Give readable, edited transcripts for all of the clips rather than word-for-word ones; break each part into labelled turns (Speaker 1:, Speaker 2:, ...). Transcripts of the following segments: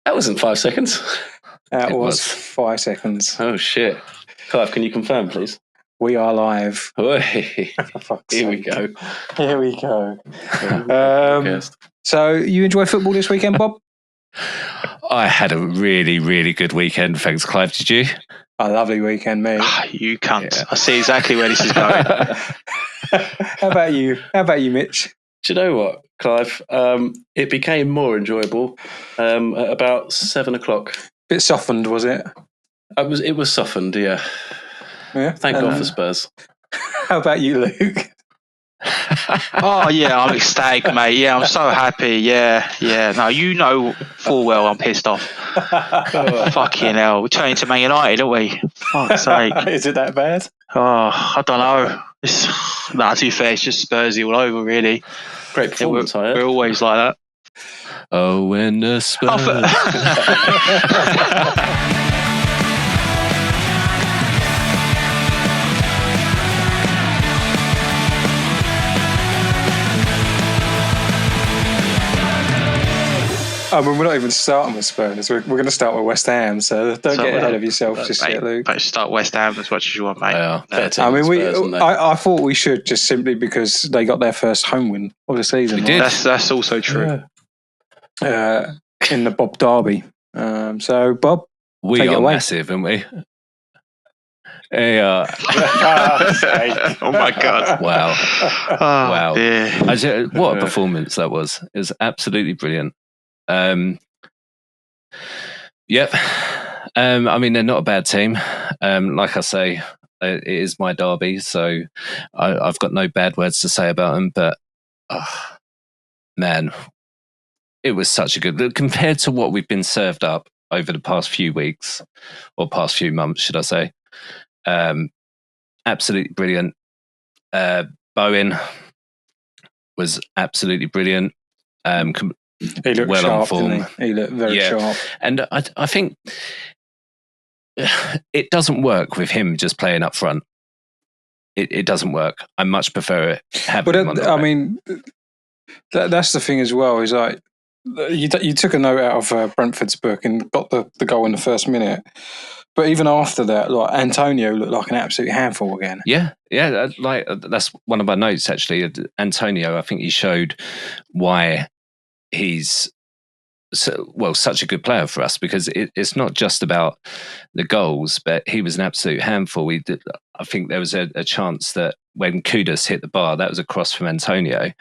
Speaker 1: That wasn't 5 seconds.
Speaker 2: That was 5 seconds.
Speaker 1: Oh, shit. Clive, can you confirm, please?
Speaker 2: We are live.
Speaker 1: Here we go.
Speaker 2: Here we go. So, you enjoy football this weekend, Bob?
Speaker 3: I had a really, really good weekend. Thanks, Clive. Did you?
Speaker 2: A lovely weekend, mate.
Speaker 4: You cunt. Yeah. I see exactly where this is going.
Speaker 2: How about you? How about you, Mitch?
Speaker 1: Do you know what, Clive? It became more enjoyable at about 7 o'clock.
Speaker 2: Bit softened, was it?
Speaker 1: It was softened, yeah. Thank God for Spurs.
Speaker 2: How about you, Luke?
Speaker 4: Oh, yeah, I'm ecstatic, mate. Yeah, I'm so happy. Yeah. No, you know full well I'm pissed off. Fucking hell. We're turning to Man United, aren't we? Fuck's sake.
Speaker 2: Is it that bad?
Speaker 4: Oh, I don't know. To be fair, it's just Spursy all over, really.
Speaker 1: Great performance,
Speaker 4: we're always like that.
Speaker 3: Oh, when the Spurs...
Speaker 2: I mean, we're not even starting with Spurs. We're going to start with West Ham, so don't get ahead of yourself just yet, Luke.
Speaker 4: But start West Ham as much as you want, mate.
Speaker 3: Yeah.
Speaker 2: I mean, I thought we should just simply because they got their first home win of the season.
Speaker 3: We did.
Speaker 4: That's also true.
Speaker 2: Yeah. In the Bob Derby. So, Bob,
Speaker 3: we are massive, aren't we? Yeah.
Speaker 4: Oh my God!
Speaker 3: Wow! Wow!
Speaker 4: Yeah.
Speaker 3: What a performance that was! It was absolutely brilliant. Yep. I mean, they're not a bad team. Like I say, it is my derby, so I've got no bad words to say about them. But man, it was such a good compared to what we've been served up over the past few weeks or past few months, should I say? Absolutely brilliant. Bowen was absolutely brilliant.
Speaker 2: He looked
Speaker 3: well
Speaker 2: sharp,
Speaker 3: on form.
Speaker 2: didn't he? He looked very sharp.
Speaker 3: And I think it doesn't work with him just playing up front. It doesn't work. I much prefer it.
Speaker 2: But I mean, that's the thing as well. Is like you took a note out of Brentford's book and got the goal in the first minute. But even after that, like Antonio looked like an absolute handful again.
Speaker 3: Yeah. Like that's one of my notes actually. Antonio, I think he showed why he's such a good player for us because it's not just about the goals, but he was an absolute handful. I think there was a chance that when Kudus hit the bar, that was a cross from Antonio.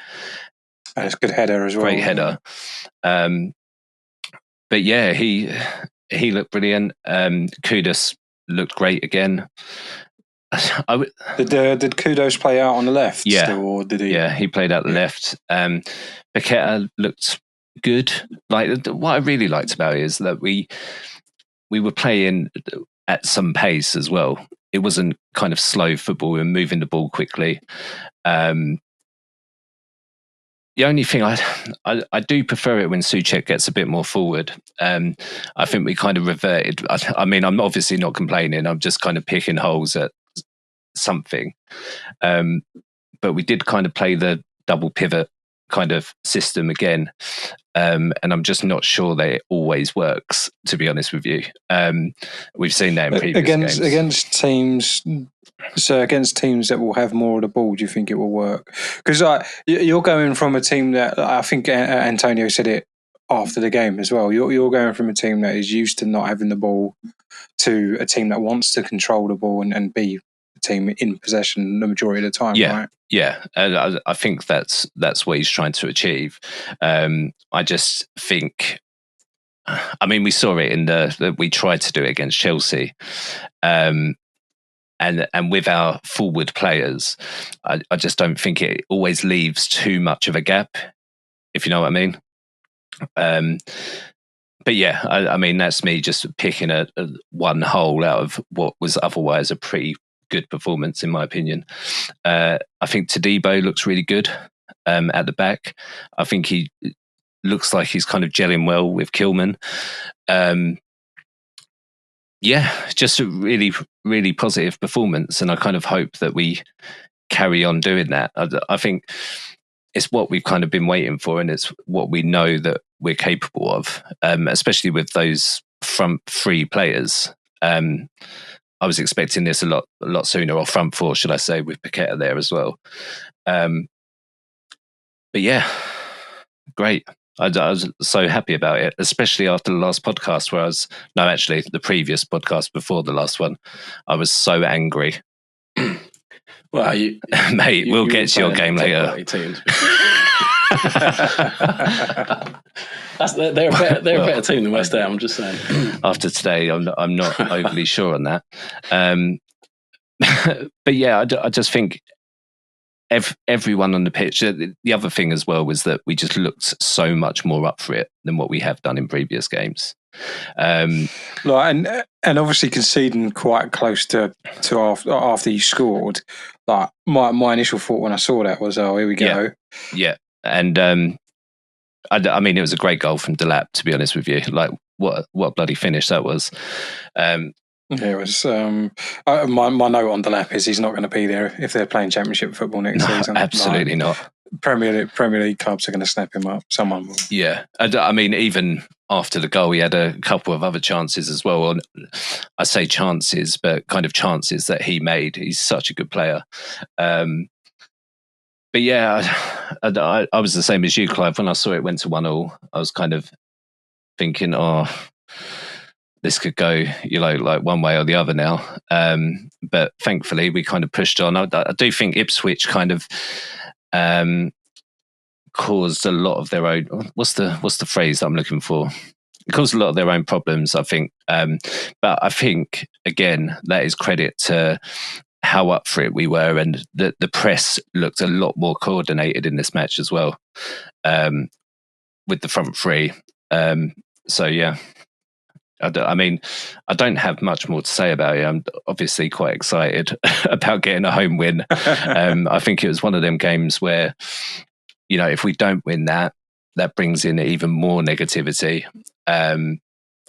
Speaker 2: And it's a good header as well.
Speaker 3: Great header. But yeah, he looked brilliant. Kudus looked great again.
Speaker 2: Did Kudus play out on the left?
Speaker 3: Yeah.
Speaker 2: Still, or did he?
Speaker 3: Yeah, he played out the left. Paqueta looked good. Like what I really liked about it is that we were playing at some pace as well. It wasn't kind of slow football. We were moving the ball quickly. The only thing I do prefer it when Souček gets a bit more forward. I think we kind of reverted. I mean, I'm obviously not complaining. I'm just kind of picking holes at something. But we did kind of play the double pivot kind of system again. And I'm just not sure that it always works, to be honest with you. We've seen that in previous games.
Speaker 2: Against teams... So against teams that will have more of the ball, do you think it will work? Because you're going from a team that I think Antonio said it after the game as well. You're going from a team that is used to not having the ball to a team that wants to control the ball and be a team in possession the majority of the time, right?
Speaker 3: Yeah, and I think that's what he's trying to achieve. I just think, I mean, we saw it in we tried to do it against Chelsea. And with our forward players, I just don't think it always leaves too much of a gap, if you know what I mean. But yeah, I mean, that's me just picking a one hole out of what was otherwise a pretty good performance, in my opinion. I think Todibo looks really good at the back. I think he looks like he's kind of gelling well with Kilman. Yeah, just a really, really positive performance. And I kind of hope that we carry on doing that. I think it's what we've kind of been waiting for, and it's what we know that we're capable of, especially with those front three players. I was expecting this a lot sooner, or front four, should I say, with Paqueta there as well. But yeah, great. I was so happy about it, especially after the last podcast the previous podcast before the last one. I was so angry.
Speaker 1: Well,
Speaker 3: mate, we'll get to your game later.
Speaker 1: They're a better team than West Ham. I'm just saying.
Speaker 3: After today, I'm not overly sure on that. But yeah, I just think everyone on the pitch. The other thing as well was that we just looked so much more up for it than what we have done in previous games.
Speaker 2: And obviously conceding quite close to after you scored. Like my initial thought when I saw that was, oh, here we go.
Speaker 3: Yeah. And I mean, it was a great goal from Delap, to be honest with you. Like, what a bloody finish that was.
Speaker 2: It was. My note on Delap is he's not going to be there if they're playing Championship football next season.
Speaker 3: Absolutely not.
Speaker 2: Premier League clubs are going to snap him up. Someone will.
Speaker 3: Yeah, I mean, even after the goal, he had a couple of other chances as well. I say chances, but kind of chances that he made. He's such a good player. But yeah, I was the same as you, Clive. When I saw it went to 1-1, I was kind of thinking, oh, this could go, like one way or the other now. But thankfully, we kind of pushed on. I do think Ipswich kind of caused a lot of their own. What's the phrase that I'm looking for? It caused a lot of their own problems, I think. But I think again, that is credit to how up for it we were, and the press looked a lot more coordinated in this match as well, with the front three. So yeah, I mean, I don't have much more to say about it. I'm obviously quite excited about getting a home win. I think it was one of them games where, if we don't win that brings in even more negativity.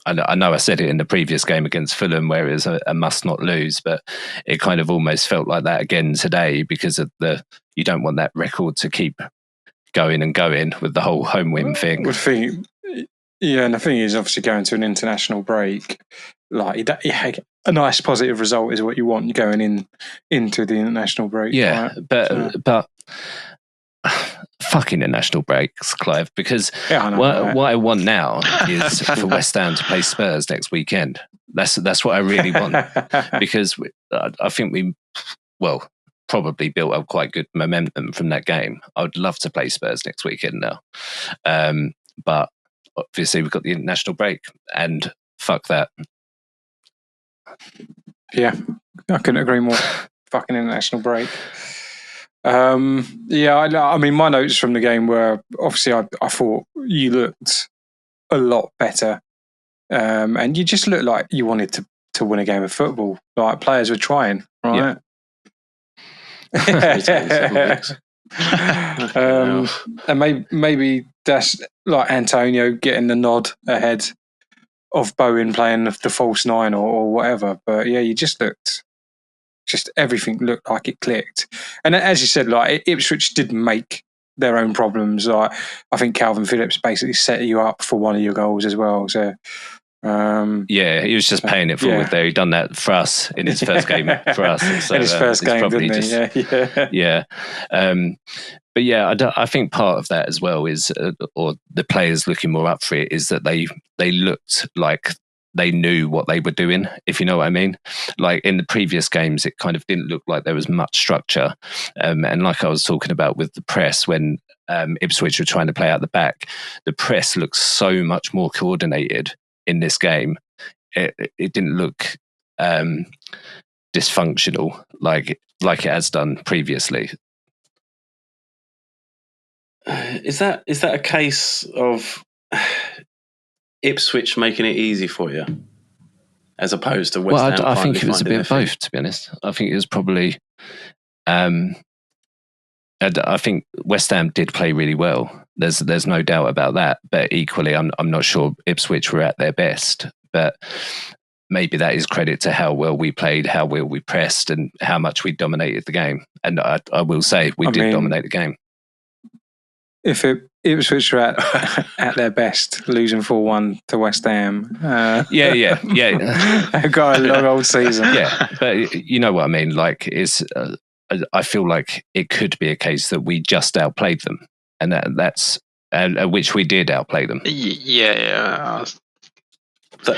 Speaker 3: I know I said it in the previous game against Fulham where it was a must not lose, but it kind of almost felt like that again today because of you don't want that record to keep going and going with the whole home win thing.
Speaker 2: Yeah, and the thing is, obviously, going to an international break, like a nice positive result is what you want going into the international break.
Speaker 3: Yeah,
Speaker 2: right?
Speaker 3: but fucking international breaks, Clive, because
Speaker 2: what
Speaker 3: I want now is for West Ham to play Spurs next weekend. That's what I really want, because I think we probably built up quite good momentum from that game. I would love to play Spurs next weekend now, but obviously we've got the international break, and fuck that.
Speaker 2: Yeah, I couldn't agree more. Fucking international break. I mean, my notes from the game were obviously I thought you looked a lot better, and you just looked like you wanted to win a game of football. Like players were trying, right? Yeah. And maybe that's like Antonio getting the nod ahead of Bowen playing the false nine or whatever. But yeah, you just everything looked like it clicked. And as you said, like Ipswich did make their own problems. Like I think Calvin Phillips basically set you up for one of your goals as well. So
Speaker 3: he was just paying it forward there. He'd done that for us in his first game for us. So,
Speaker 2: in his first game, didn't he?
Speaker 3: Yeah. But yeah, I think part of that as well is, or the players looking more up for it, is that they looked like they knew what they were doing, if you know what I mean. Like in the previous games, it kind of didn't look like there was much structure. And like I was talking about with the press, when Ipswich were trying to play out the back, the press looked so much more coordinated in this game. It didn't look dysfunctional like it has done previously.
Speaker 1: Is that a case of Ipswich making it easy for you, as opposed to West Ham?
Speaker 3: I think it was a bit of both, to be honest. I think it was probably. I think West Ham did play really well. There's no doubt about that. But equally, I'm not sure Ipswich were at their best. But maybe that is credit to how well we played, how well we pressed, and how much we dominated the game. And I will say we did dominate the game.
Speaker 2: if Ipswich are at their best, losing 4-1 to West Ham.
Speaker 3: Yeah.
Speaker 2: They've got a long old season.
Speaker 3: Yeah, but you know what I mean. Like, I feel like it could be a case that we just outplayed them, and that's which we did outplay them.
Speaker 4: Yeah.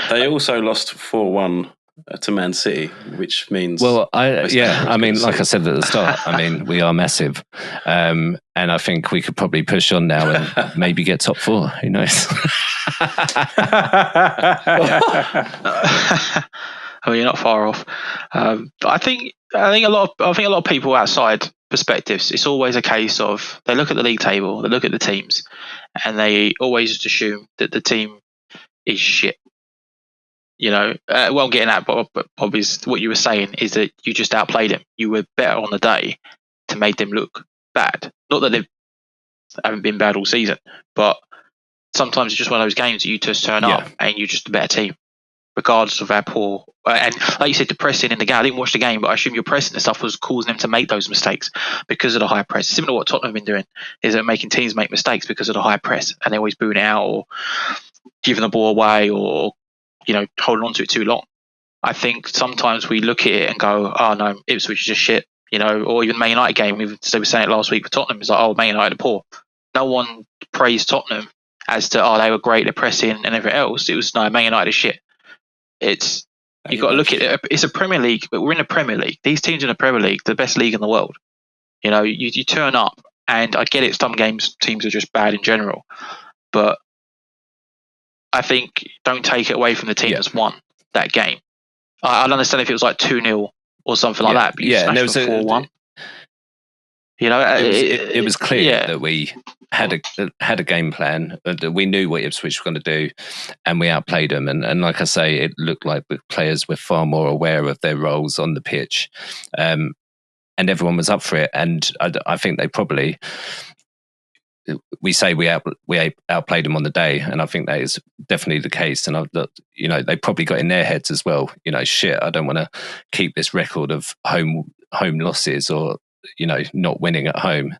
Speaker 1: They also lost 4-1 to Man City, which means...
Speaker 3: Well, I mean, like I said at the start, I mean, we are massive. And I think we could probably push on now and maybe get top 4. Who knows?
Speaker 4: I mean, you're not far off. I think a lot of people outside perspectives, it's always a case of they look at the league table, they look at the teams, and they always just assume that the team is shit. You know, what I'm getting at, Bob, is what you were saying is that you just outplayed them. You were better on the day to make them look bad. Not that they haven't been bad all season, but sometimes it's just one of those games that you just turn up and you're just a better team, regardless of how poor. And like you said, the pressing in the game. I didn't watch the game, but I assume your pressing and stuff was causing them to make those mistakes because of the high press. Similar to what Tottenham have been doing, is they're making teams make mistakes because of the high press, and they're always booing it out or giving the ball away or, you know, holding on to it too long. I think sometimes we look at it and go, oh no, Ipswich is just shit, you know, or even Man United game. We were saying it last week with Tottenham. It's like, oh, Man United are poor. No one praised Tottenham as to, oh, they were great, they're pressing and everything else. It was, no, Man United is shit. You've got to look at it. It's a Premier League, but we're in the Premier League. These teams in the Premier League, the best league in the world. You know, you turn up, and I get it, some teams are just bad in general, but I think don't take it away from the team that's won that game. I'd understand if it was like 2-0 or something like that, but you smashed them 4-1. You know,
Speaker 3: it was clear that we had a game plan, that we knew what Ipswich were going to do, and we outplayed them. And like I say, it looked like the players were far more aware of their roles on the pitch, and everyone was up for it. And I think they probably... We say we outplayed them on the day, and I think that is definitely the case. And you know, they probably got in their heads as well. You know, shit, I don't want to keep this record of home losses or, you know, not winning at home.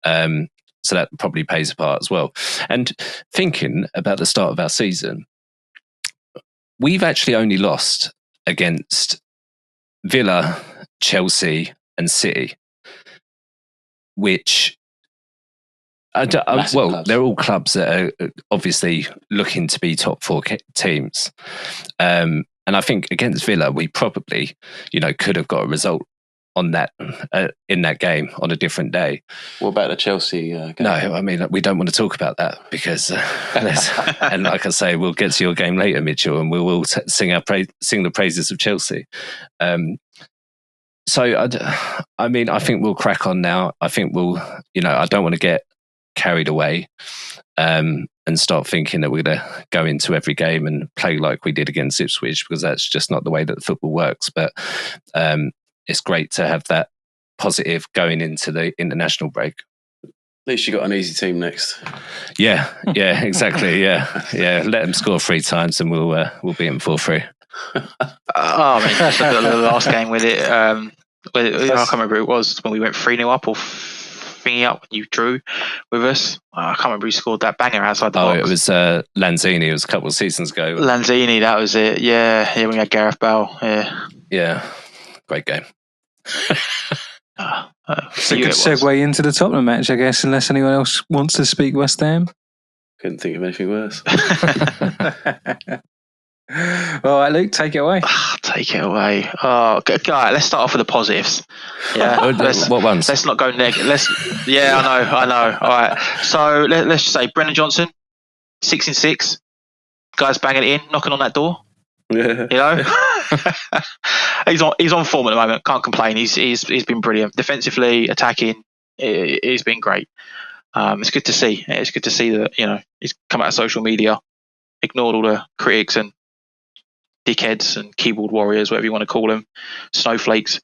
Speaker 3: So that probably plays a part as well. And thinking about the start of our season, we've actually only lost against Villa, Chelsea, and City, which. Well, they're all clubs that are obviously looking to be top 4 teams. And I think against Villa, we probably, you know, could have got a result on that in that game on a different day.
Speaker 1: What about the Chelsea game?
Speaker 3: No, I mean, we don't want to talk about that because, and like I say, we'll get to your game later, Mitchell, and we will sing the praises of Chelsea. So, I mean, I think we'll crack on now. I think we'll, you know, I don't want to get carried away and start thinking that we're going to go into every game and play like we did against Ipswich, because that's just not the way that football works. But it's great to have that positive going into the international break.
Speaker 1: At least you got an easy team next.
Speaker 3: Yeah, exactly. Yeah. Let them score 3 times and we'll beat them 4-3.
Speaker 4: I mean, just look at the last game with it. I can't remember who it was when we went 3-0 up or thingy up when you drew with us. I can't remember who scored that banger outside the box.
Speaker 3: Oh, it was Lanzini. It was a couple of seasons ago.
Speaker 4: Lanzini, that was it. Yeah, when we had Gareth Bale.
Speaker 3: Yeah, great game.
Speaker 2: It's a good segue into the Tottenham match, I guess, unless anyone else wants to speak West Ham.
Speaker 1: Couldn't think of anything worse.
Speaker 2: All right, Luke, take it away.
Speaker 4: Take it away. Oh, guy, let's start off with the positives. Yeah,
Speaker 3: what ones?
Speaker 4: Let's not go negative. Yeah, I know. All right, so let's just say Brendan Johnson, 6 in 6. Guys banging it in, knocking on that door.
Speaker 1: Yeah.
Speaker 4: You know, he's on form at the moment. Can't complain. He's been brilliant defensively, attacking. He's been great. It's good to see. It's good to see that, you know, he's come out of social media, ignored all the critics and dickheads and keyboard warriors, whatever you want to call them, snowflakes.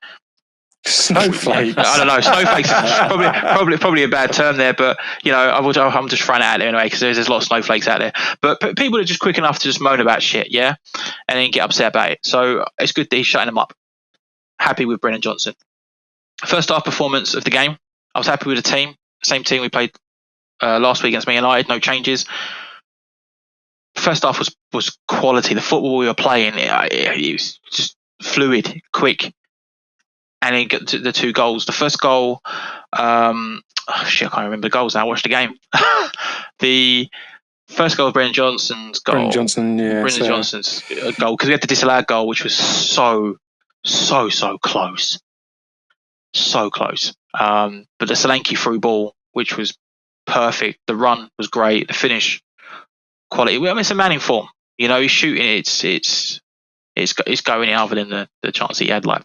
Speaker 2: Snowflakes.
Speaker 4: I don't know. Snowflakes is probably a bad term there, but you know, I'm just throwing it out there anyway because there's a lot of snowflakes out there. But people are just quick enough to just moan about shit, yeah, and then get upset about it. So it's good that he's shutting them up. Happy with Brendan Johnson. First half performance of the game, I was happy with the team. Same team we played last week against Man United. No changes. First half was quality. The football we were playing, it was just fluid, quick, and then get to the 2 goals. The first goal, I can't remember the goals now. I watched the game. The first goal of Brendan Johnson's goal.
Speaker 2: Brendan Johnson's
Speaker 4: goal, because we had the disallowed goal, which was so close. So close. But the Solanke through ball, which was perfect. The run was great. The finish, quality. I mean, it's a man in form. He's shooting. It's going in, other than the chance he had like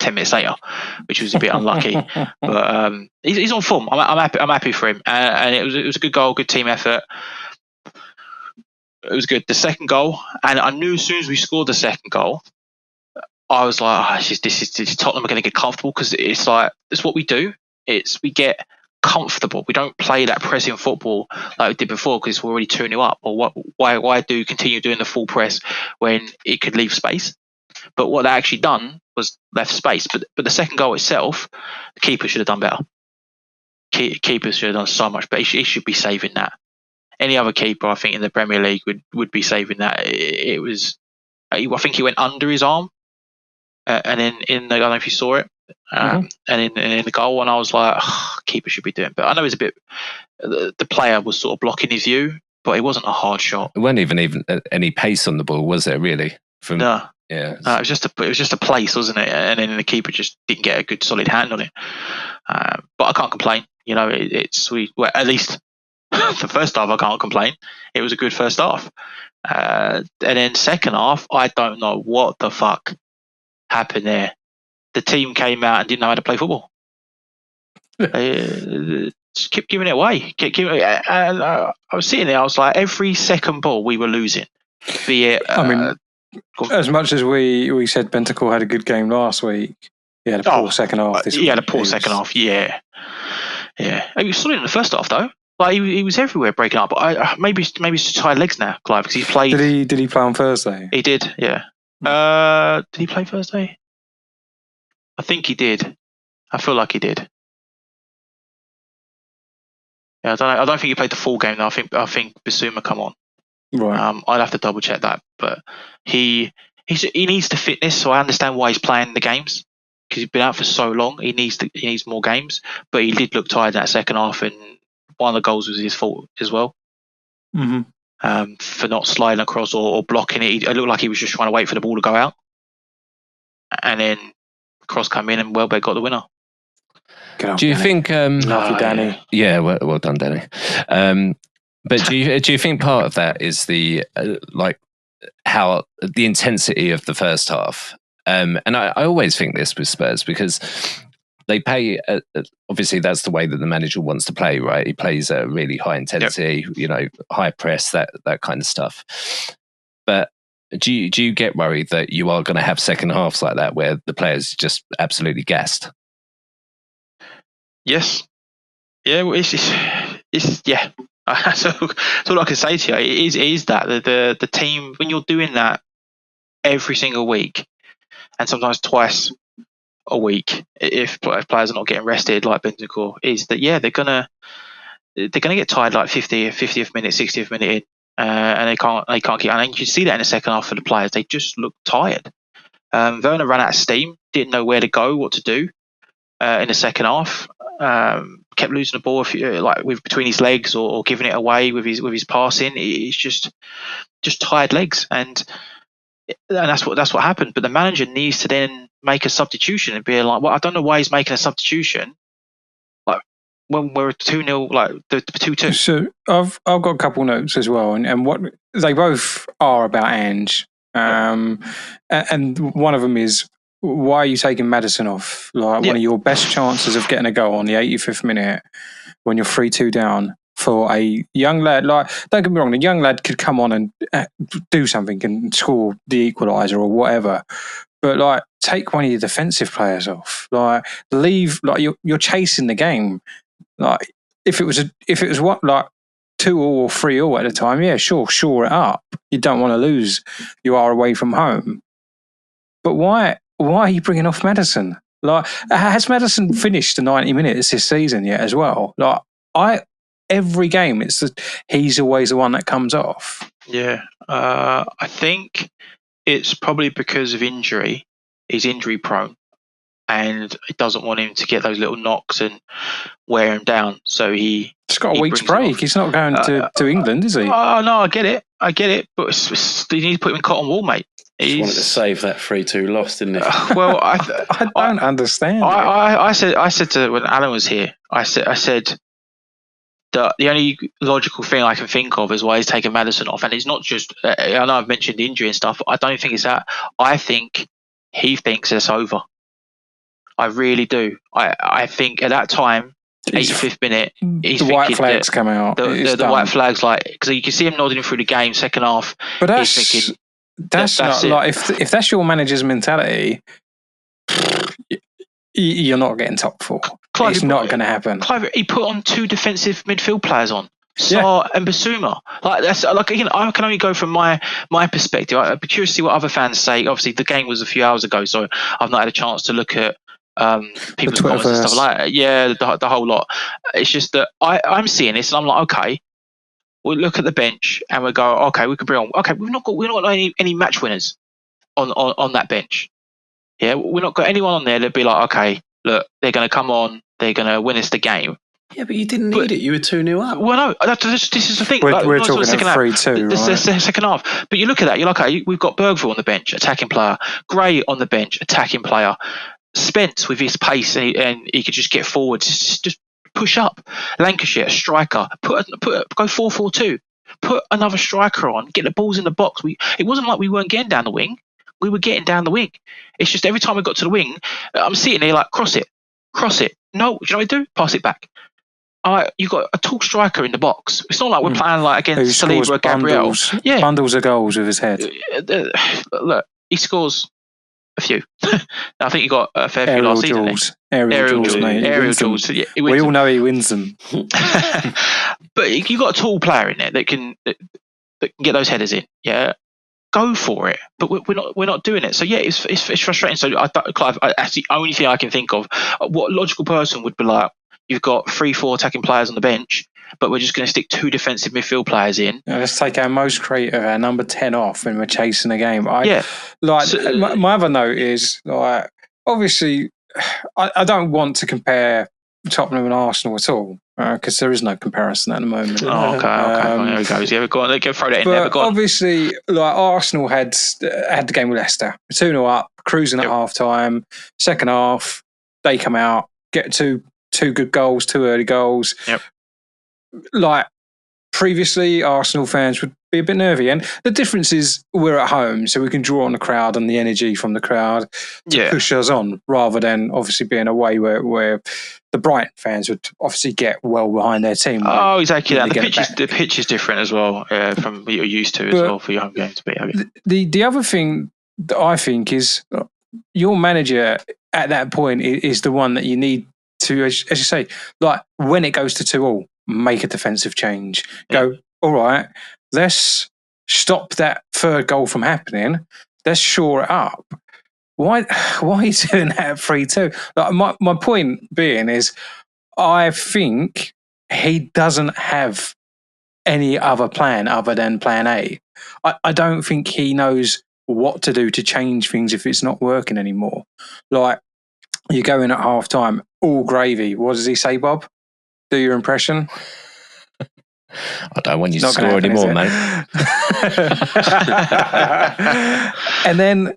Speaker 4: 10 minutes later, which was a bit unlucky. But he's on form. I'm happy for him. And it was a good goal, good team effort. It was good. The second goal, and I knew as soon as we scored the second goal, I was like, this is Tottenham are going to get comfortable, because it's what we do. We get comfortable. We don't play that pressing football like we did before, because we're already 2-0 up. Or why do continue doing the full press when it could leave space? But what they actually done was left space. But the second goal itself, the keeper should have done better. Keeper should have done so much better. He should be saving that. Any other keeper, I think, in the Premier League would be saving that. It was, I think he went under his arm, and then I don't know if you saw it, and in the goal, and I was like, keeper should be doing. But I know it's a bit. The player was sort of blocking his view, but it wasn't a hard shot.
Speaker 3: It wasn't even any pace on the ball, was there? Really?
Speaker 4: No.
Speaker 3: Yeah.
Speaker 4: It was just a place, wasn't it? And then the keeper just didn't get a good solid hand on it. But I can't complain. Well, at least the first half I can't complain. It was a good first half. And then second half, I don't know what the fuck happened there. The team came out and didn't know how to play football. Just kept giving it away. And I was sitting there. I was like, every second ball we were losing. Be it.
Speaker 2: As much as we said Bentancur had a good game last week, he had a poor second half this week.
Speaker 4: He had a poor second half. Yeah. He was solid in the first half though. Like he was everywhere breaking up. But maybe he's just tired legs now, Clive, because he's played.
Speaker 2: Did he play on Thursday?
Speaker 4: He did. Yeah. Did he play Thursday? I think he did. I feel like he did. Yeah, I don't think he played the full game though. I think Bissouma come on.
Speaker 2: Right.
Speaker 4: I'd have to double check that, but he needs the fitness, so I understand why he's playing the games, because he's been out for so long. He needs more games, but he did look tired in that second half, and one of the goals was his fault as well.
Speaker 2: Mm-hmm.
Speaker 4: For not sliding across or blocking it. It looked like he was just trying to wait for the ball to go out, and then cross come in, and Welbeck got the winner.
Speaker 3: Do you think?
Speaker 2: Love you, Danny.
Speaker 3: Yeah, well done, Danny. But do you think part of that is the how the intensity of the first half? And I always think this with Spurs, because they play. Obviously, that's the way that the manager wants to play, right? He plays at really high intensity, high press, that kind of stuff. But do you get worried that you are going to have second halves like that where the players just absolutely gassed?
Speaker 4: Yes. Yeah. Well, it's yeah. So all I can say to you is that the team, when you're doing that every single week, and sometimes twice a week, if players are not getting rested, like Bentancur, is that they're gonna get tired like 50th minute, 60th minute in, and they can't keep. And you can see that in the second half for the players, they just look tired. Werner ran out of steam, didn't know where to go, what to do in the second half. Kept losing the ball with between his legs or giving it away with his passing. It's just tired legs, and that's what happened. But the manager needs to then make a substitution and be like, well, I don't know why he's making a substitution. Like when we're 2-0, like the 2-2.
Speaker 2: So I've got a couple notes as well, and what they both are about Ange, and one of them is, why are you taking Maddison off? One of your best chances of getting a goal on the 85th minute when you're 3-2 down for a young lad. Like, don't get me wrong, the young lad could come on and do something and score the equaliser or whatever. But take one of your defensive players off. Leave. You're chasing the game. If it was 2-2 or 3-2 at the time, yeah, shore it up. You don't want to lose. You are away from home. But why are you bringing off Maddison? Has Maddison finished the 90 minutes this season yet as well? every game, he's always the one that comes off.
Speaker 4: Yeah, I think it's probably because of injury. He's injury prone, and it doesn't want him to get those little knocks and wear him down. So he's
Speaker 2: got a week's break. He's not going to England, is he?
Speaker 4: Oh no, I get it, but you need to put him in cotton wool, mate.
Speaker 1: Just wanted to save that 3-2 loss, didn't he?
Speaker 4: Well,
Speaker 2: I don't understand.
Speaker 4: I said to when Alan was here, I said that the only logical thing I can think of is why he's taken Maddison off, and it's not just. I know I've mentioned the injury and stuff. I don't think it's that. I think he thinks it's over. I really do. I think at that time, 85th minute, he's
Speaker 2: the white flags come out.
Speaker 4: The white flags, like, because you can see him nodding through the game, second half.
Speaker 2: But
Speaker 4: he's thinking,
Speaker 2: that's not like if that's your manager's mentality, you're not getting top 4. Clive, it's not going to happen.
Speaker 4: Clive, he put on 2 defensive midfield players on Sarr and Basuma. Like, that's like, again, I can only go from my perspective. I'd be curious to see what other fans say. Obviously, the game was a few hours ago, so I've not had a chance to look at people's comments and stuff like that. Yeah, the whole lot. It's just that I'm seeing this and I'm like, okay, we'll look at the bench and we'll go, okay, we can bring on. Okay, we've not got any match winners on that bench. Yeah, we've not got anyone on there that'd be like, okay, look, they're going to come on, they're going to win us the game.
Speaker 1: Yeah, but you didn't need it. You were 2-0 up.
Speaker 4: Well, no, this is the thing.
Speaker 2: We're talking about 3-2, right?
Speaker 4: The second half. But you look at that, you're like, okay, we've got Bergville on the bench, attacking player. Gray on the bench, attacking player. Spence with his pace and he could just get forward, just push up. Lancashire, striker, go 4-4-2. Put another striker on, get the balls in the box. It wasn't like we weren't getting down the wing. We were getting down the wing. It's just every time we got to the wing, I'm sitting there like, cross it. No, do you know what I do? Pass it back. You've got a tall striker in the box. It's not like we're playing like against Saliba or Gabriel.
Speaker 2: Bundles of goals with his head.
Speaker 4: Look, he scores a few. I think he got a fair few last season.
Speaker 2: Aerial duels, mate.
Speaker 4: Aerial duels. Yeah,
Speaker 2: we all know he wins them.
Speaker 4: But you got a tall player in there that can get those headers in. Yeah, go for it. But we're not doing it. So yeah, it's frustrating. So Clive, that's the only thing I can think of. What logical person would be like? You've got 3-4 attacking players on the bench, but we're just going to stick 2 defensive midfield players in.
Speaker 2: Let's take our most creative, our number 10 off when we're chasing a game. My other note is, like, obviously, I don't want to compare Tottenham and Arsenal at all, because there is no comparison at the moment.
Speaker 4: Oh, okay. Well, there we go. Yeah, go on. Throw that in there.
Speaker 2: But obviously, like, Arsenal had the game with Leicester. 2-0 up, cruising at half-time. Second half, they come out, get two good goals, 2 early goals.
Speaker 4: Yep.
Speaker 2: Like, previously, Arsenal fans would be a bit nervy. And the difference is we're at home, so we can draw on the crowd and the energy from the crowd to push us on, rather than obviously being away where the Brighton fans would obviously get well behind their team.
Speaker 4: Oh, exactly that. The pitch is different as well from what you're used to as well for your home games.
Speaker 2: The other thing that I think is your manager at that point is the one that you need to, as you say, like when it goes to 2-2, make a defensive change. Go, all right, let's stop that third goal from happening. Let's shore it up. Why are you doing that at 3-2? Like, my point being is, I think he doesn't have any other plan other than plan A. I don't think he knows what to do to change things if it's not working anymore. Like, you go in at half time, all gravy. What does he say, Bob? Do your impression.
Speaker 3: I don't want you to score anymore, mate.
Speaker 2: And then,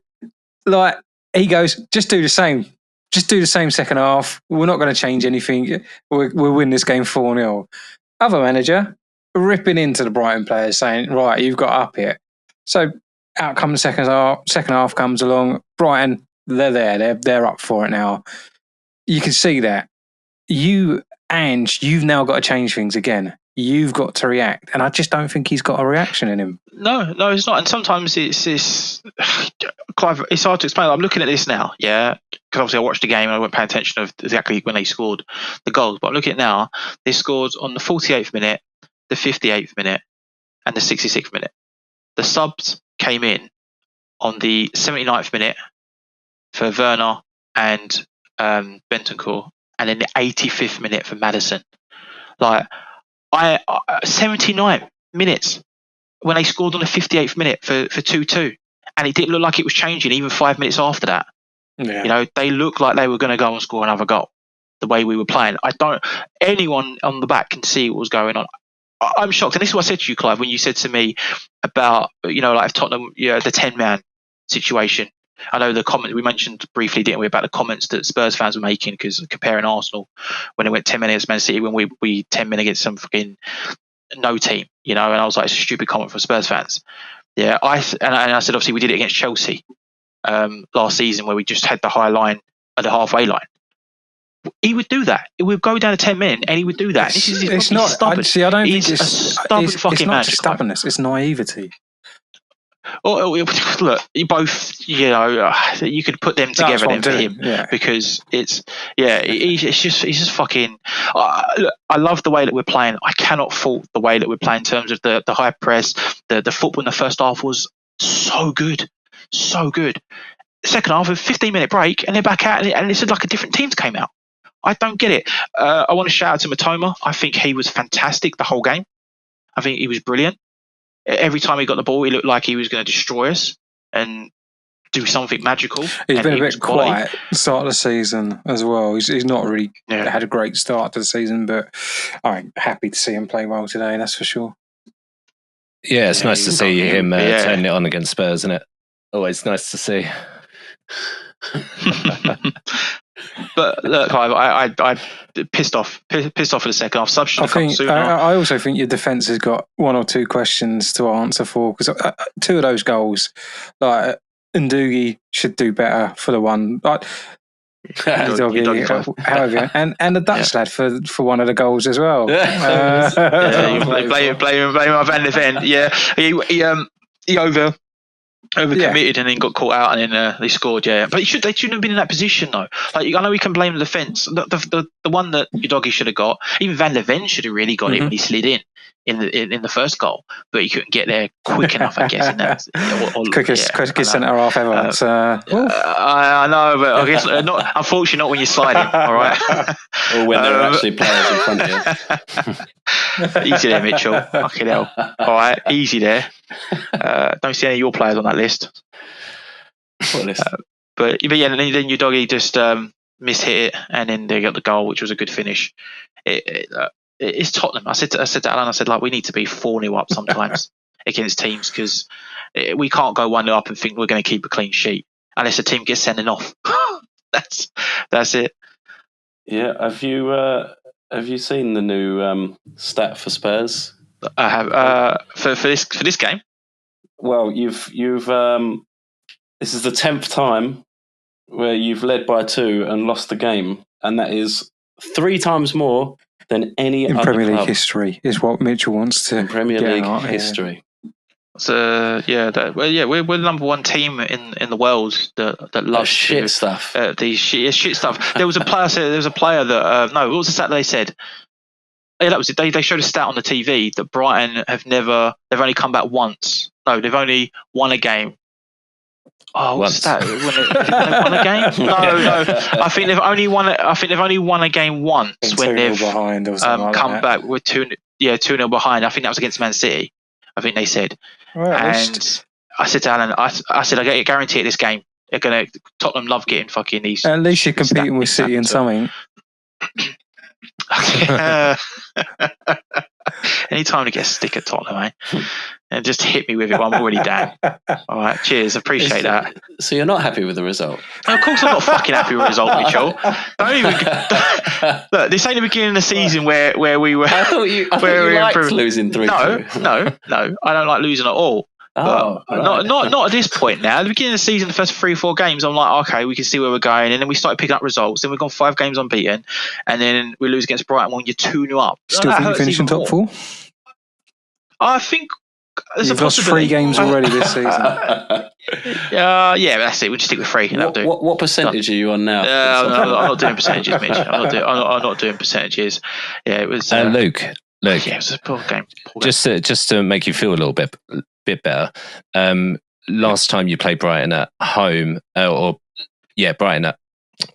Speaker 2: like, he goes, just do the same. Just do the same second half. We're not going to change anything. We'll win this game 4-0. Other manager ripping into the Brighton players saying, right, you've got up here. So out comes the second half. Second half comes along. Brighton, they're there. They're up for it now. You can see that. You've now got to change things again. You've got to react. And I just don't think he's got a reaction in him.
Speaker 4: No, it's not. And sometimes it's Clive, it's hard to explain. I'm looking at this now, yeah, because obviously I watched the game and I wasn't paying attention of exactly when they scored the goals. But I'm looking at it now. They scored on the 48th minute, the 58th minute, and the 66th minute. The subs came in on the 79th minute for Werner and Bentancur, and then the 85th minute for Maddison. Like, I 79 minutes when they scored on the 58th minute for 2-2, and it didn't look like it was changing even 5 minutes after that.
Speaker 2: Yeah.
Speaker 4: They looked like they were going to go and score another goal. The way we were playing, anyone on the back can see what was going on. I'm shocked, and this is what I said to you, Clive, when you said to me about like if Tottenham, the 10-man situation. I know the comment we mentioned briefly, didn't we, about the comments that Spurs fans were making because comparing Arsenal when they went 10 men against Man City when we 10 men against some fucking no team, and I was like, it's a stupid comment from Spurs fans. Yeah, I said obviously we did it against Chelsea last season where we just had the high line at the halfway line. He would do that. It would go down to 10 men, and he would do that.
Speaker 2: It's not stubborn. I don't think
Speaker 4: it's a stubborn fucking man.
Speaker 2: It's not just stubbornness. It's naivety.
Speaker 4: Look, you both, you could put them together then for him because he's just fucking. Look, I love the way that we're playing. I cannot fault the way that we're playing in terms of the high press. The football in the first half was so good, so good. Second half, a 15-minute break, and they're back out, and it's like a different team came out. I don't get it. I want to shout out to Matoma. I think he was fantastic the whole game. I think he was brilliant. Every time he got the ball, he looked like he was going to destroy us and do something magical.
Speaker 2: He's been a bit quiet start of the season as well. He's not really had a great start to the season, but I'm happy to see him play well today, that's for sure.
Speaker 3: Yeah, it's nice to see him turning it on against Spurs, isn't it? Always nice to see.
Speaker 4: But look, I pissed off for the second half.
Speaker 2: I also think your defence has got one or two questions to answer for because two of those goals, like Ndougi should do better for the one. However, and the Dutch lad for one of the goals as well.
Speaker 4: Blame my Van de Ven. Yeah, he overcommitted and then got caught out and then they scored. Yeah, but they shouldn't have been in that position though. Like I know we can blame the defence. The one that Udogie should have got, even Van de Ven should have really got it when he slid in the first goal, but he couldn't get there quick enough. I guess in that
Speaker 2: quickest centre half ever.
Speaker 4: I know, but I guess not. Unfortunately, not when you're sliding. All right,
Speaker 1: or when there are actually players in front of you.
Speaker 4: Easy there, Mitchell. Fucking hell. All right, easy there. Don't see any of your players on that list.
Speaker 1: What list?
Speaker 4: But yeah, then Udogie just mishit it, and then they got the goal, which was a good finish. It's Tottenham. I said to Alan, I said, like, we need to be 4-0 up sometimes against teams because we can't go 1-0 up and think we're going to keep a clean sheet unless the team gets sending off. That's it.
Speaker 1: Yeah. Have you seen the new stat for Spurs?
Speaker 4: I have for this game.
Speaker 1: Well, you've this is the 10th time where you've led by 2 and lost the game, and that is 3 times more than any
Speaker 2: in
Speaker 1: other
Speaker 2: Premier League
Speaker 1: club.
Speaker 2: history. Is what Mitchell wants to
Speaker 1: in Premier League history.
Speaker 4: So we're the number 1 team in the world that loves
Speaker 1: shit stuff.
Speaker 4: The shit stuff. There was a player that no, what was the stat they said? Yeah, that was it. They showed a stat on the TV that Brighton they've only come back once. No, they've only won a game. Oh, what's that? When won a game? No. I think they've only won a game once when they've
Speaker 2: behind or something
Speaker 4: come back with 2-0 behind. I think that was against Man City. I think they said.
Speaker 2: Well,
Speaker 4: and I said to Alan, I said I guarantee at this game Tottenham love getting fucking these.
Speaker 2: At least you're competing with City in something.
Speaker 4: Any time to get a stick at Tottenham, eh? And just hit me with it while I'm already down. All right, cheers, appreciate that.
Speaker 1: So you're not happy with the result?
Speaker 4: Of course, I'm not fucking happy with the result, Mitchell. Look, this ain't the beginning of the season where we were.
Speaker 1: I thought you liked losing 3-2.
Speaker 4: No, I don't like losing at all.
Speaker 1: Oh, right.
Speaker 4: Not at this point now. At the beginning of the season, the first 3-4 games, I'm like, okay, we can see where we're going. And then we started picking up results. Then we've gone 5 games unbeaten. And then we lose against Brighton when you're 2-0 up.
Speaker 2: Still think you finish in top 4?
Speaker 4: I think there's
Speaker 2: You've
Speaker 4: a
Speaker 2: lost
Speaker 4: possibility.
Speaker 2: 3 games already this season.
Speaker 4: Yeah, that's it. We'll just stick with 3.
Speaker 1: What percentage are you on now?
Speaker 4: I'm not doing percentages, Mitch. I'm not doing percentages. Yeah, it was.
Speaker 3: Luke.
Speaker 4: Yeah, it was a poor game.
Speaker 3: Just to make you feel a little bit better. Last time you played Brighton at home, Brighton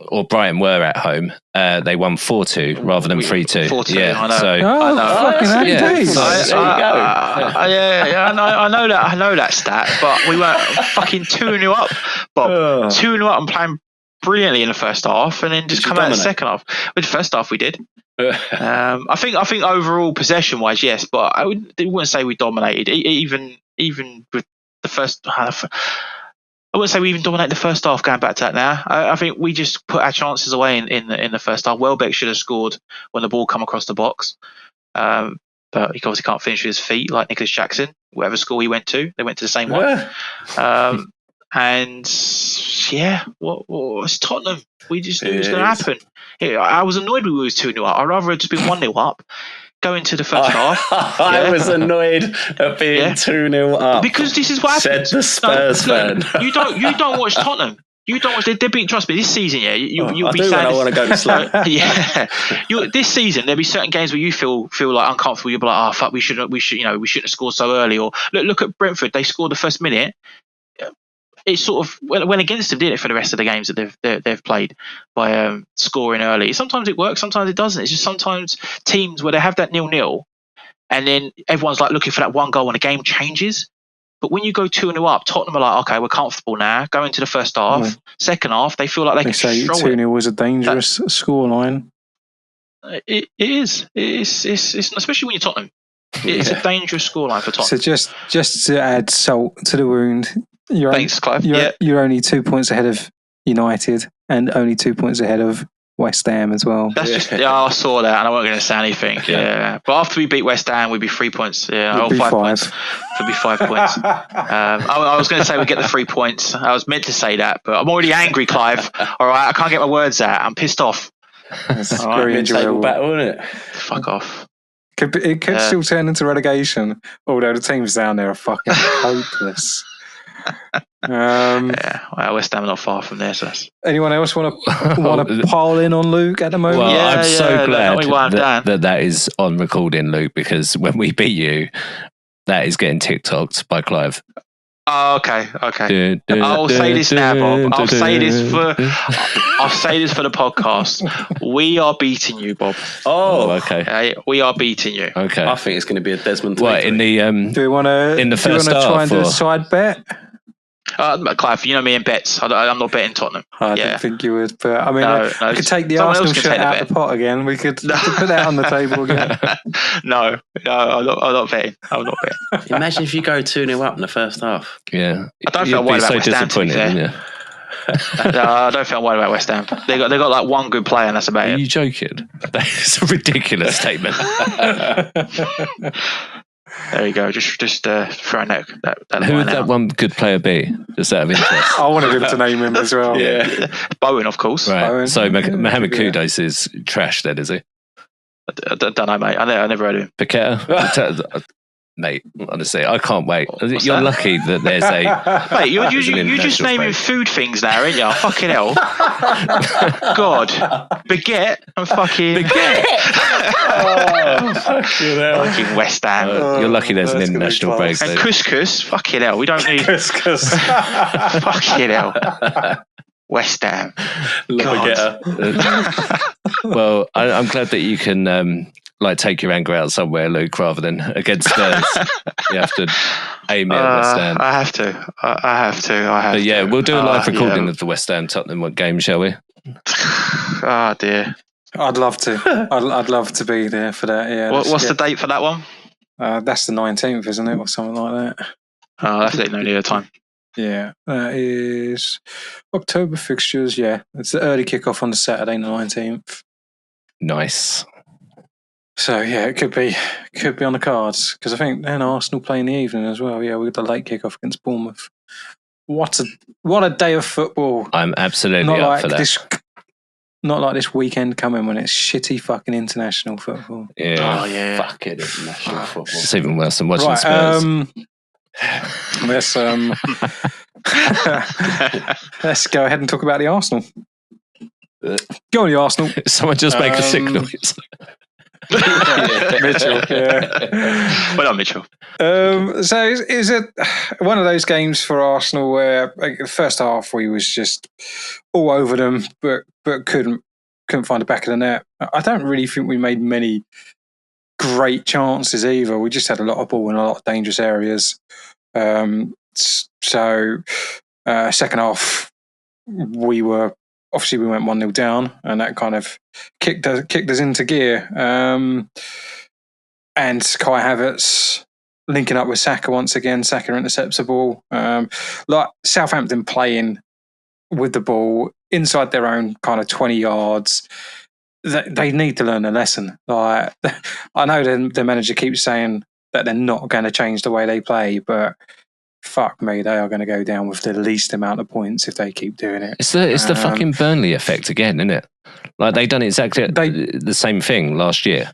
Speaker 3: or Brighton were at home, they won 4-2 rather than 3-2.
Speaker 4: 4-2,
Speaker 3: Yeah,
Speaker 4: I know.
Speaker 3: so
Speaker 4: I know.
Speaker 2: Fucking happy
Speaker 3: Yeah.
Speaker 2: days.
Speaker 1: There you go.
Speaker 4: I know that stat, but we were fucking 2-0 up, Bob. 2-0 up and playing brilliantly in the first half, and then just come out in the second half. With the first half, we did. I think overall possession wise, yes, but I wouldn't say we dominated. Even with the first half, I wouldn't say we even dominated the first half. Going back to that now, I think we just put our chances away in the first half. Welbeck should have scored when the ball come across the box, but he obviously can't finish with his feet like Nicholas Jackson. Whatever school he went to, they went to the same one. And yeah, what's Tottenham? We just knew it was going to happen. Yeah, I was annoyed we was 2-0 up. I'd rather have just been 1-0 up. Go into the first half.
Speaker 1: I was annoyed at being 2-0 up
Speaker 4: because this is what
Speaker 1: said
Speaker 4: happens.
Speaker 1: the Spurs fan.
Speaker 4: You don't watch Tottenham. You don't watch. They're beating. Trust me, this season, yeah, you'll be
Speaker 1: I do
Speaker 4: saying
Speaker 1: when I want to go to sleep.
Speaker 4: yeah, this season there'll be certain games where you feel like uncomfortable. You'll be like, oh fuck, we shouldn't have scored so early. Or look at Brentford. They scored the first minute. It sort of went against them, didn't it, for the rest of the games that they've played by scoring early. Sometimes it works, sometimes it doesn't. It's just sometimes teams where they have that 0-0 and then everyone's like looking for that one goal and the game changes. But when you go 2-0 up, Tottenham are like, okay, we're comfortable now. Go into the first half. Second half, they feel like they can
Speaker 2: say
Speaker 4: control
Speaker 2: 2-0 was a dangerous scoreline.
Speaker 4: It is. It's especially when you're Tottenham. It's a dangerous scoreline for Tottenham.
Speaker 2: So just to add salt to the wound,
Speaker 4: Thanks, Clive.
Speaker 2: You're only 2 points ahead of United and only 2 points ahead of West Ham as well.
Speaker 4: That's just I saw that and I wasn't going to say anything. Yeah, but after we beat West Ham, we'd be 3 points. Yeah,
Speaker 2: It'd be
Speaker 4: 5
Speaker 2: 5.
Speaker 4: points. It'd be 5 points. I was going to say we get the 3 points. I was meant to say that, but I'm already angry, Clive. All right, I can't get my words out. I'm pissed off.
Speaker 2: It's very enjoyable
Speaker 1: battle, isn't it?
Speaker 4: Fuck off.
Speaker 2: It could still turn into relegation, although the teams down there are fucking hopeless.
Speaker 4: Well, West Ham are not far from there. So
Speaker 2: anyone else want to pile in on Luke at the moment?
Speaker 3: Well, I'm so glad
Speaker 4: that
Speaker 3: that is on recording, Luke, because when we beat you, that is getting TikToked by Clive.
Speaker 4: Oh, okay. I'll say this now, Bob. I'll say this for the podcast. We are beating you, Bob.
Speaker 1: Oh,
Speaker 3: okay.
Speaker 4: We are beating you.
Speaker 3: Okay.
Speaker 1: I think it's going to be a Desmond.
Speaker 3: What in the
Speaker 2: do we want to
Speaker 3: in the first half?
Speaker 2: Try and do a side bet?
Speaker 4: Clive, you know me in bets. I'm not betting Tottenham.
Speaker 2: I didn't think you would, but I mean, I could take the Arsenal shirt out of the pot again. We could put that on the table again.
Speaker 4: No, I'm not betting.
Speaker 1: Imagine if you go 2-0 up in the first half.
Speaker 3: Yeah,
Speaker 4: I don't feel worried about West Ham. To be fair.
Speaker 3: Yeah.
Speaker 4: No, I don't feel worried about West Ham. They got like one good player, and that's about it.
Speaker 3: Are you joking? That's a ridiculous statement.
Speaker 4: There you go. Just throwing that.
Speaker 3: Who would that one good player be? Just out of interest.
Speaker 2: I wanted him to name him as well.
Speaker 1: Yeah,
Speaker 4: Bowen, of course.
Speaker 3: Right.
Speaker 2: Bowen.
Speaker 3: So Mohamed Kudus is trash, then, is he?
Speaker 4: I don't know, mate. I never heard of him.
Speaker 3: Paqueta? Mate, honestly, I can't wait. You're lucky that there's a...
Speaker 4: Mate, you're just naming food things now, aren't you? Fucking hell. God. Baguette and fucking...
Speaker 3: Baguette!
Speaker 4: Fucking West Ham.
Speaker 3: You're lucky there's an international break.
Speaker 4: And couscous. Fucking hell. We don't need...
Speaker 2: Couscous.
Speaker 4: Fucking hell. West Ham.
Speaker 3: Well, I'm glad that you can... take your anger out somewhere, Luke, rather than against Spurs. You have to aim it at West Ham.
Speaker 4: I have to.
Speaker 3: But yeah, we'll do a live recording of the West Ham Tottenham game, shall we?
Speaker 4: Oh dear.
Speaker 2: I'd love to. I'd love to be there for that. Yeah.
Speaker 4: What's the date for that one?
Speaker 2: That's the 19th, isn't it, or something like that?
Speaker 4: Oh, that's it. No near time.
Speaker 2: Yeah, that is October fixtures. Yeah, it's the early kickoff on the Saturday, the 19th.
Speaker 3: Nice.
Speaker 2: So yeah, it could be on the cards because I think then Arsenal play in the evening as well. Yeah, we got the late kickoff against Bournemouth. What a day of football!
Speaker 3: I'm absolutely up for that.
Speaker 2: Not like this weekend coming when it's shitty fucking international football.
Speaker 3: Yeah,
Speaker 4: oh yeah,
Speaker 1: fucking international football.
Speaker 3: It's even worse than watching Spurs.
Speaker 2: Let's go ahead and talk about the Arsenal. Go on, the Arsenal.
Speaker 3: Someone just make a signal.
Speaker 2: Mitchell. Yeah.
Speaker 4: Well, not Mitchell.
Speaker 2: So is it one of those games for Arsenal where the first half we was just all over them, but couldn't find the back of the net? I don't really think we made many great chances either. We just had a lot of ball in a lot of dangerous areas. So second half we went 1-0 down, and that kind of kicked us into gear. And Kai Havertz linking up with Saka once again. Saka intercepts the ball. Like Southampton playing with the ball inside their own kind of 20 yards. They need to learn a lesson. Like, I know the manager keeps saying that they're not going to change the way they play, but fuck me, they are going to go down with the least amount of points if they keep doing it.
Speaker 3: It's the fucking Burnley effect again, isn't it? Like, they done exactly the same thing last year,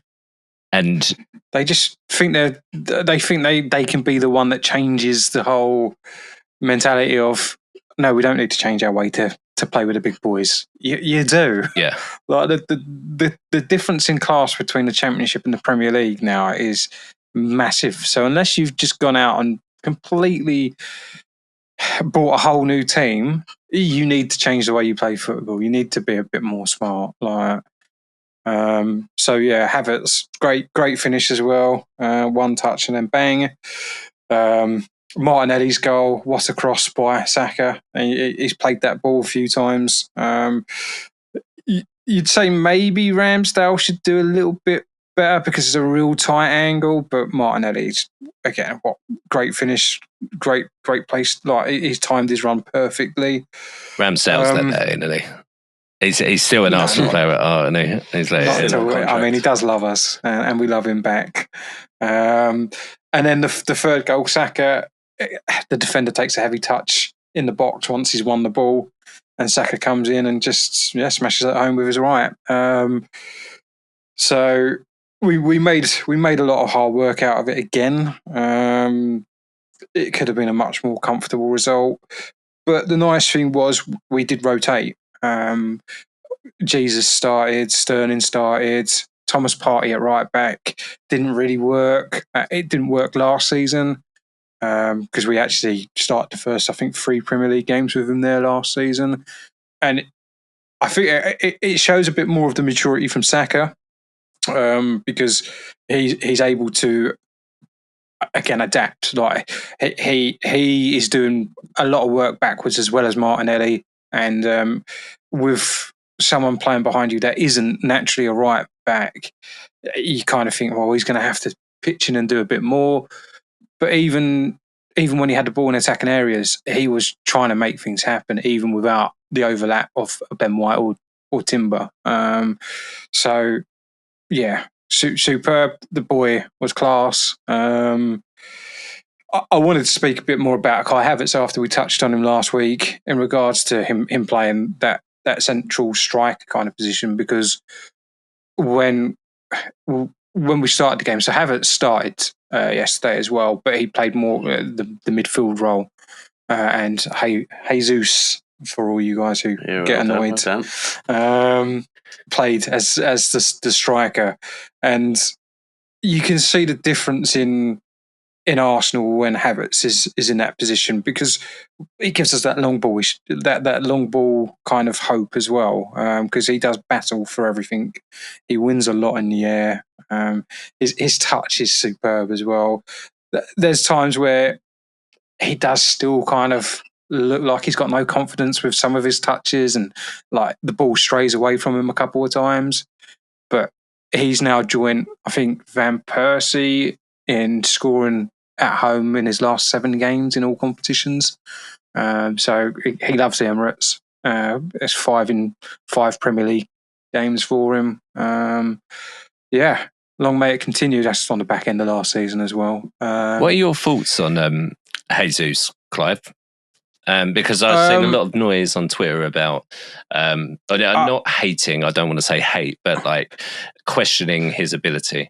Speaker 3: and
Speaker 2: they just think they can be the one that changes the whole mentality of, no, we don't need to change our way to play with the big boys. You do.
Speaker 3: Yeah.
Speaker 2: Like the difference in class between the Championship and the Premier League now is massive. So unless you've just gone out and completely bought a whole new team, you need to change the way you play football. You need to be a bit more smart. Like, so yeah, Havertz, great finish as well. One touch and then bang. Martinelli's goal, what a cross by Saka. He's played that ball a few times. You'd say maybe Ramsdale should do a little bit better because it's a real tight angle, but Martinelli's, again, great finish, great place. Like, he's timed his run perfectly.
Speaker 3: Ramsdale's let that in, isn't he? He's still an Arsenal player at heart, isn't he? He's
Speaker 2: I mean, he does love us, and we love him back. And then the third goal, Saka, the defender takes a heavy touch in the box once he's won the ball, and Saka comes in and just smashes it home with his right. So we made a lot of hard work out of it again. It could have been a much more comfortable result, but the nice thing was we did rotate. Jesus started, Sterling started, Thomas Partey at right back. Didn't really work. It didn't work last season because we actually started the first, I think, 3 Premier League games with him there last season. And I think it shows a bit more of the maturity from Saka because he's able to, again, adapt. Like, he is doing a lot of work backwards as well as Martinelli. And with someone playing behind you that isn't naturally a right back, you kind of think, well, he's going to have to pitch in and do a bit more. But even when he had the ball in attacking areas, he was trying to make things happen, even without the overlap of Ben White or Timber. So, yeah, superb. The boy was class. I wanted to speak a bit more about Kai Havertz after we touched on him last week in regards to him playing that central striker kind of position, because when we started the game, so Havertz started yesterday as well, but he played more the midfield role, and Jesus, for all you guys who get annoyed, played as the striker, and you can see the difference in Arsenal when Havertz is in that position, because he gives us that long ball that long ball kind of hope as well, because he does battle for everything. He wins a lot in the air. His touch is superb as well. There's times where he does still kind of look like he's got no confidence with some of his touches, and like the ball strays away from him a couple of times. But he's now joined, I think, Van Persie in scoring at home in his last 7 games in all competitions. So he loves the Emirates. It's 5 in 5 Premier League games for him. Yeah, long may it continue. That's on the back end of last season as well.
Speaker 3: What are your thoughts on Jesus, Clive? Because I've seen a lot of noise on Twitter about, not hating, I don't want to say hate, but like questioning his ability.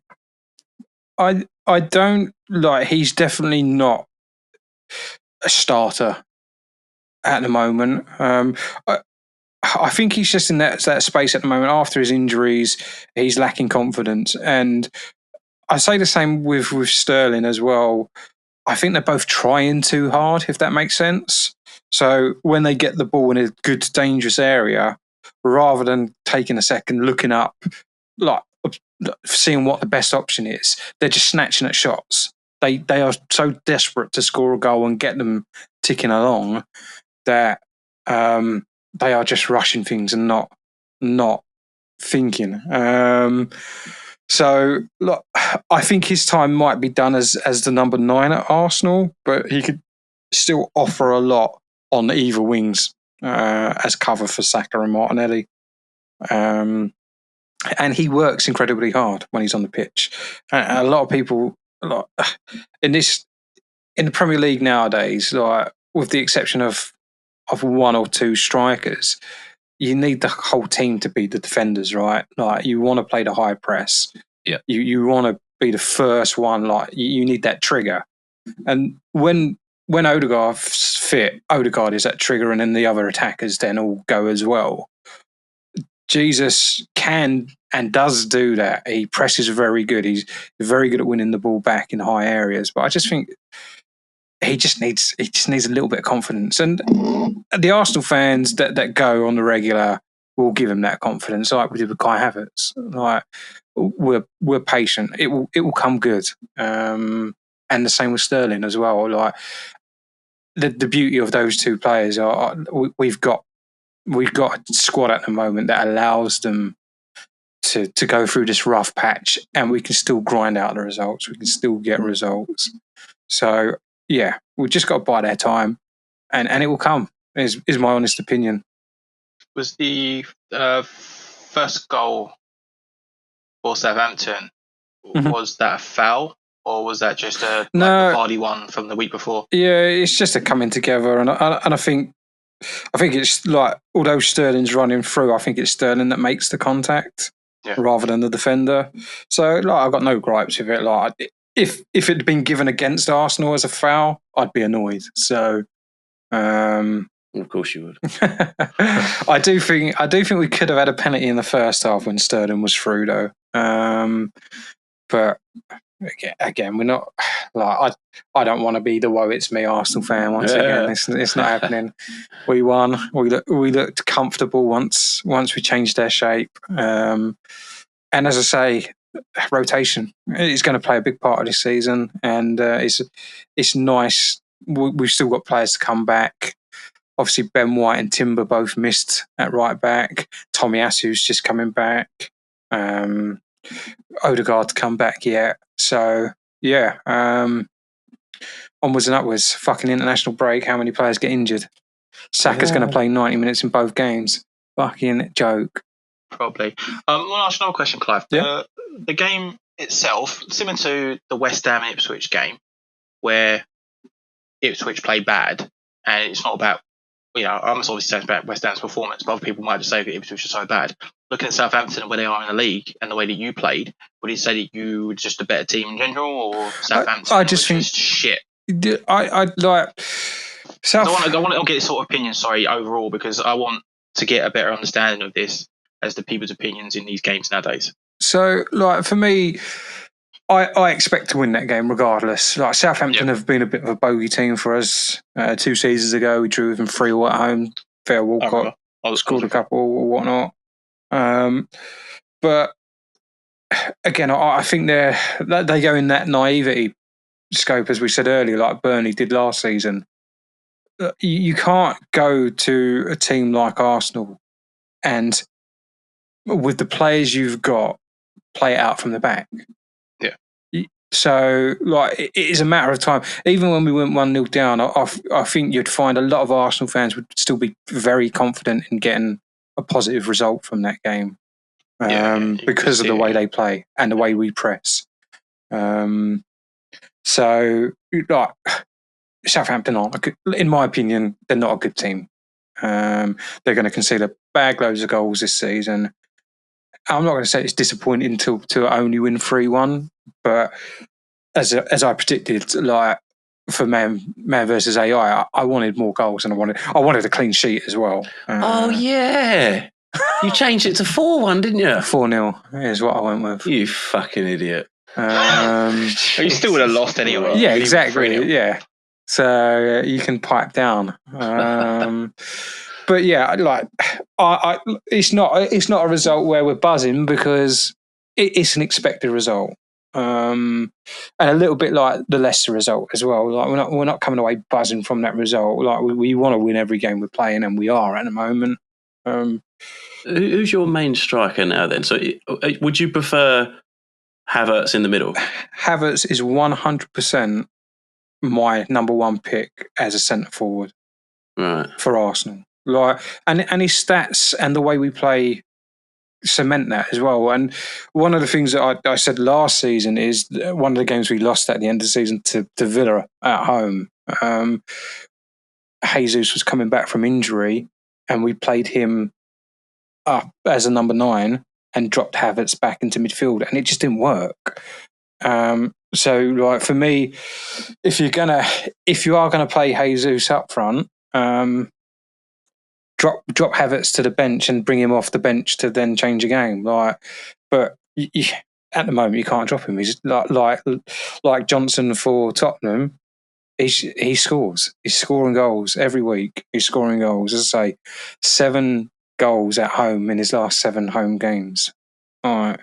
Speaker 2: I don't like. He's definitely not a starter at the moment. I think he's just in that space at the moment. After his injuries, he's lacking confidence, and I say the same with Sterling as well. I think they're both trying too hard, if that makes sense. So when they get the ball in a good, dangerous area, rather than taking a second, looking up, like seeing what the best option is, they're just snatching at shots. They are so desperate to score a goal and get them ticking along that they are just rushing things and not thinking. So look, I think his time might be done as the number 9 at Arsenal, but he could still offer a lot on either wings as cover for Saka and Martinelli. And he works incredibly hard when he's on the pitch. And a lot of people, in the Premier League nowadays, like with the exception of one or two strikers, you need the whole team to be the defenders, right? Like you want to play the high press.
Speaker 3: Yeah.
Speaker 2: You want to be the first one. Like you need that trigger. And when Odegaard's fit, Odegaard is that trigger, and then the other attackers then all go as well. Jesus can and does do that. He presses very good. He's very good at winning the ball back in high areas. But I just think he just needs a little bit of confidence. And the Arsenal fans that go on the regular will give him that confidence, like we did with Kai Havertz. Like we're patient. It will come good. And the same with Sterling as well. Like the beauty of those two players are we've got a squad at the moment that allows them to go through this rough patch, and we can still grind out the results. We can still get results. So yeah, we've just got to buy their time, and it will come. Is my honest opinion.
Speaker 4: Was the first goal for Southampton, was that a foul, or was that just the Vardy one from the week before?
Speaker 2: Yeah, it's just a coming together, and I think it's like, although Sterling's running through, I think it's Sterling that makes the contact rather than the defender. So like, I've got no gripes with it. Like if it had been given against Arsenal as a foul, I'd be annoyed. So
Speaker 1: of course you would.
Speaker 2: I do think we could have had a penalty in the first half when Sterling was through, though. But again, we're not like I don't want to be the woe it's me Arsenal fan once again. It's not happening. We won. We looked comfortable once we changed their shape. And as I say, rotation is going to play a big part of this season, and it's nice. We've still got players to come back. Obviously, Ben White and Timber both missed at right back. Tomiyasu's just coming back. Odegaard to come back yet. So yeah, onwards and upwards. Fucking international break. How many players get injured? Saka's going to play 90 minutes in both games. Fucking joke.
Speaker 4: Probably. I want to ask another question, Clive.
Speaker 2: Yeah.
Speaker 4: The game itself, similar to the West Ham and Ipswich game, where Ipswich played bad, and it's not about, I'm obviously saying about West Ham's performance, but other people might just say that Ipswich are so bad. Looking at Southampton and where they are in the league and the way that you played, would you say that you were just a better team in general, or Southampton
Speaker 2: I just think
Speaker 4: just shit?
Speaker 2: I like.
Speaker 4: I want to get this sort of opinion, overall, because I want to get a better understanding of this as the people's opinions in these games nowadays.
Speaker 2: So, like, for me, I expect to win that game regardless. Like, Southampton have been a bit of a bogey team for us. 2 seasons ago, we drew them 3-0 at home. Fair Walcott scored a couple or whatnot. But again, I think they go in that naivety scope, as we said earlier, like Burnley did last season. You can't go to a team like Arsenal and, with the players you've got, play it out from the back.
Speaker 4: Yeah.
Speaker 2: So, like, it is a matter of time. Even when we went 1-0 down, I think you'd find a lot of Arsenal fans would still be very confident in getting a positive result from that game, because of the way they play and the way we press. So, like, Southampton aren't, in my opinion, they're not a good team. They're going to concede a bag loads of goals this season. I'm not going to say it's disappointing to only win 3-1, but as I predicted, like, for man versus AI, I wanted more goals and I wanted a clean sheet as well.
Speaker 1: Oh yeah, you changed it to 4-1, didn't you?
Speaker 2: 4-0 is what I went with.
Speaker 1: You fucking idiot.
Speaker 4: You still would have lost anyway.
Speaker 2: Yeah,
Speaker 4: Even
Speaker 2: exactly.
Speaker 4: 3-0.
Speaker 2: Yeah, so you can pipe down. But yeah, like it's not a result where we're buzzing because it's an expected result. And a little bit like the Leicester result as well. Like we're not coming away buzzing from that result. Like we want to win every game we're playing, and we are at the moment.
Speaker 1: Who's your main striker now then? So would you prefer Havertz in the middle?
Speaker 2: Havertz is 100% my number one pick as a centre forward,
Speaker 1: right,
Speaker 2: for Arsenal. Like and his stats and the way we play cement that as well. And one of the things that I said last season is one of the games we lost at the end of the season to Villa at home. Jesus was coming back from injury, and we played him up as a number 9 and dropped Havertz back into midfield, and it just didn't work. So, like for me, if you are gonna play Jesus up front, drop Havertz to the bench and bring him off the bench to then change a game. Like, but at the moment you can't drop him. He's like Johnson for Tottenham. He scores. He's scoring goals every week. He's scoring goals. As I say, 7 goals at home in his last 7 home games. All right.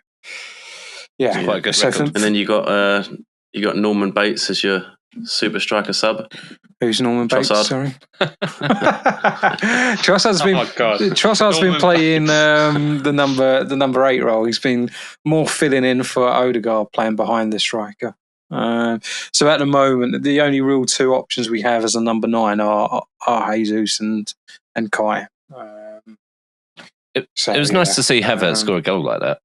Speaker 2: Yeah,
Speaker 3: it's quite a good record.
Speaker 1: And then you got Norman Bates as your super striker sub.
Speaker 2: Who's Norman Bates?
Speaker 1: Trossard.
Speaker 2: Sorry, Trossard's been
Speaker 4: Norman
Speaker 2: playing the number 8 role. He's been more filling in for Odegaard, playing behind the striker. So at the moment, the only real 2 options we have as a number 9 are Jesus and Kai.
Speaker 3: It was nice to see Havertz score a goal like that.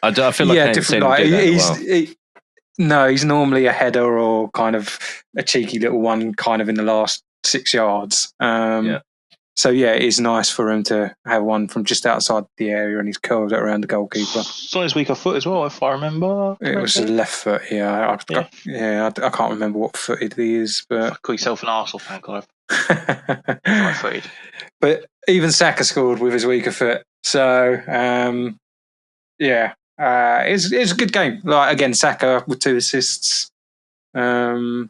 Speaker 3: I feel like I haven't seen him do that in a while.
Speaker 2: No, he's normally a header or kind of a cheeky little one kind of in the last 6 yards. So, yeah, it is nice for him to have one from just outside the area and he's curled it around the goalkeeper.
Speaker 4: It's on his weaker foot as well, if I remember.
Speaker 2: It was a left foot, yeah. I can't remember what footed he is. But
Speaker 4: Call yourself an Arsenal fan, Clive. Right footed.
Speaker 2: But even Saka scored with his weaker foot. So, yeah. It's a good game. Like again, Saka with 2 assists. Yeah,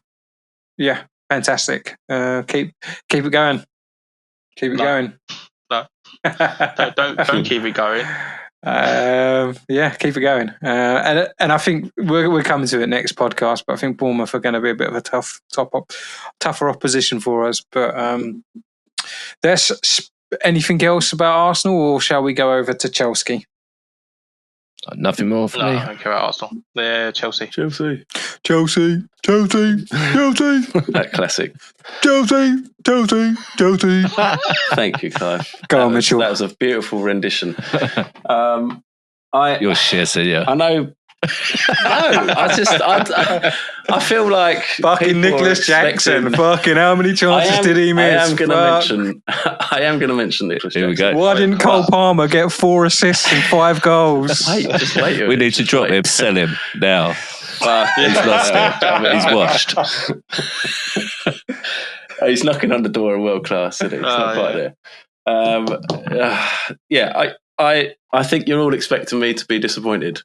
Speaker 2: fantastic. Keep it going. Keep it going.
Speaker 4: No. don't keep it going.
Speaker 2: Yeah, keep it going. And I think we're coming to it next podcast. But I think Bournemouth are going to be a bit of a tougher opposition for us. But there's anything else about Arsenal, or shall we go over to Chelsea?
Speaker 3: Nothing more for me.
Speaker 4: I don't care about Arsenal. They're Chelsea.
Speaker 1: Chelsea.
Speaker 2: That
Speaker 1: classic.
Speaker 2: Chelsea.
Speaker 1: Thank you, Clive.
Speaker 2: Go on, Mitchell.
Speaker 1: That was a beautiful rendition.
Speaker 3: You're shit, yeah.
Speaker 1: I know. No, I feel like
Speaker 2: fucking Nicholas Jackson. Fucking how many chances did he miss?
Speaker 1: I am going to mention Nicholas Jackson.
Speaker 3: Here we go.
Speaker 2: Why didn't Cole Palmer get 4 assists and 5 goals?
Speaker 1: Just wait.
Speaker 3: We need to drop him, sell him now. He's lost it. He's washed.
Speaker 1: He's knocking on the door of world class, isn't he? It's not quite there. I think you're all expecting me to be disappointed.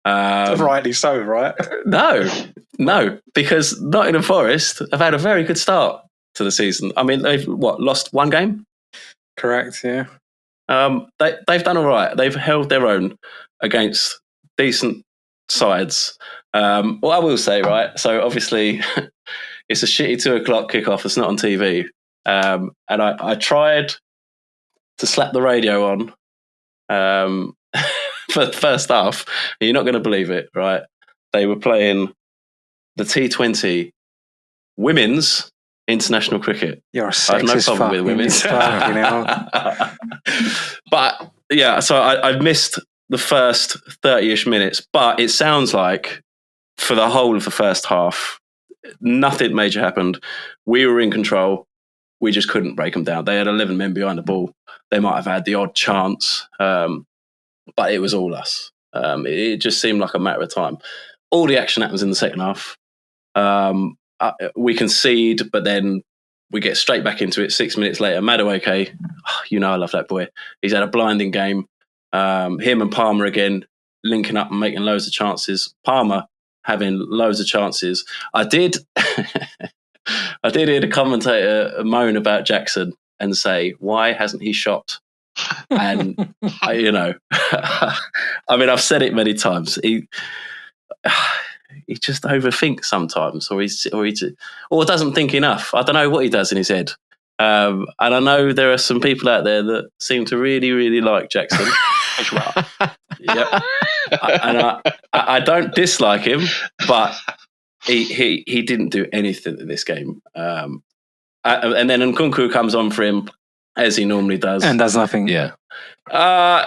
Speaker 2: Rightly so, right?
Speaker 1: No, because Nottingham Forest have had a very good start to the season. I mean, they've lost 1 game?
Speaker 2: Correct, yeah.
Speaker 1: They've done all right. They've held their own against decent sides. What I will say, right? So obviously, it's a shitty 2:00 kickoff. It's not on TV, and I tried to slap the radio on. For the first half, you're not going to believe it, right? They were playing the T20 women's international cricket.
Speaker 2: You're a sexist.
Speaker 1: I have no problem with women's. But yeah, so I missed the first 30-ish minutes, but it sounds like for the whole of the first half, nothing major happened. We were in control. We just couldn't break them down. They had 11 men behind the ball. They might have had the odd chance, but it was all us. It just seemed like a matter of time. All the action happens in the second half. we concede, but then we get straight back into it 6 minutes later. Madueke, I love that boy. He's had a blinding game. Him and Palmer again linking up and making loads of chances. Palmer having loads of chances. I did hear the commentator moan about Jackson and say, why hasn't he shot? And I've said it many times. He just overthinks sometimes, or doesn't think enough. I don't know what he does in his head. And I know there are some people out there that seem to really, really like Jackson. Yeah, and I don't dislike him, but he didn't do anything in this game. And then Nkunku comes on for him as he normally does,
Speaker 2: and does nothing.
Speaker 3: Yeah,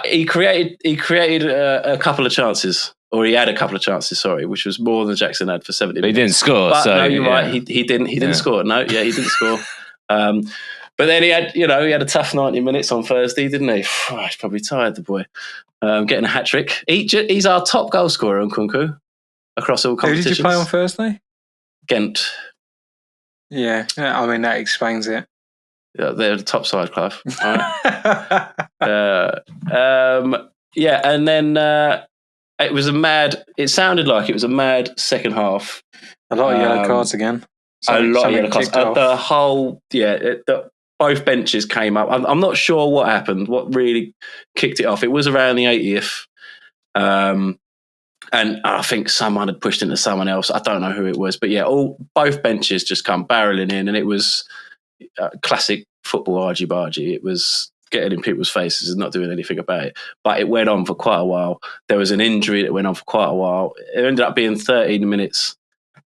Speaker 1: he created a couple of chances, or he had a couple of chances. Sorry, which was more than Jackson had for 70 minutes.
Speaker 3: He didn't score.
Speaker 1: But
Speaker 3: so,
Speaker 1: no, you're right. He didn't score. No, yeah, he didn't score. But then he had a tough 90 minutes on Thursday, didn't he? He's probably tired, the boy. Getting a hat trick. He's our top goal scorer, Nkunku, across all competitions.
Speaker 2: Who did you play on Thursday?
Speaker 1: Ghent.
Speaker 2: Yeah, I mean that explains it.
Speaker 1: Yeah, they're the top side, Clive. All right. And then it sounded like it was a mad second half.
Speaker 2: A lot of yellow cards again.
Speaker 1: A lot of yellow cards. The whole, both benches came up. I'm not sure what happened, what really kicked it off. It was around the 80th. And I think someone had pushed into someone else. I don't know who it was. But both benches just come barreling in, and it was classic football argy-bargy. It was getting in people's faces and not doing anything about it. But it went on for quite a while. There was an injury that went on for quite a while. It ended up being 13 minutes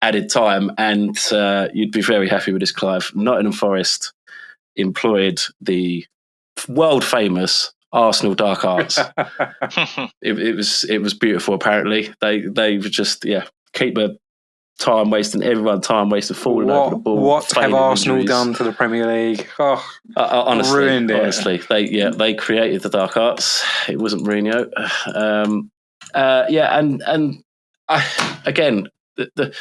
Speaker 1: added time, and you'd be very happy with this, Clive. Nottingham Forest employed the world-famous Arsenal dark arts. It was beautiful. Apparently, they just keep a time wasting, everyone time wasted, falling over the ball.
Speaker 2: What have Arsenal done to the Premier League?
Speaker 1: Honestly,
Speaker 2: ruined it.
Speaker 1: Honestly, they created the dark arts. It wasn't Mourinho. And again, the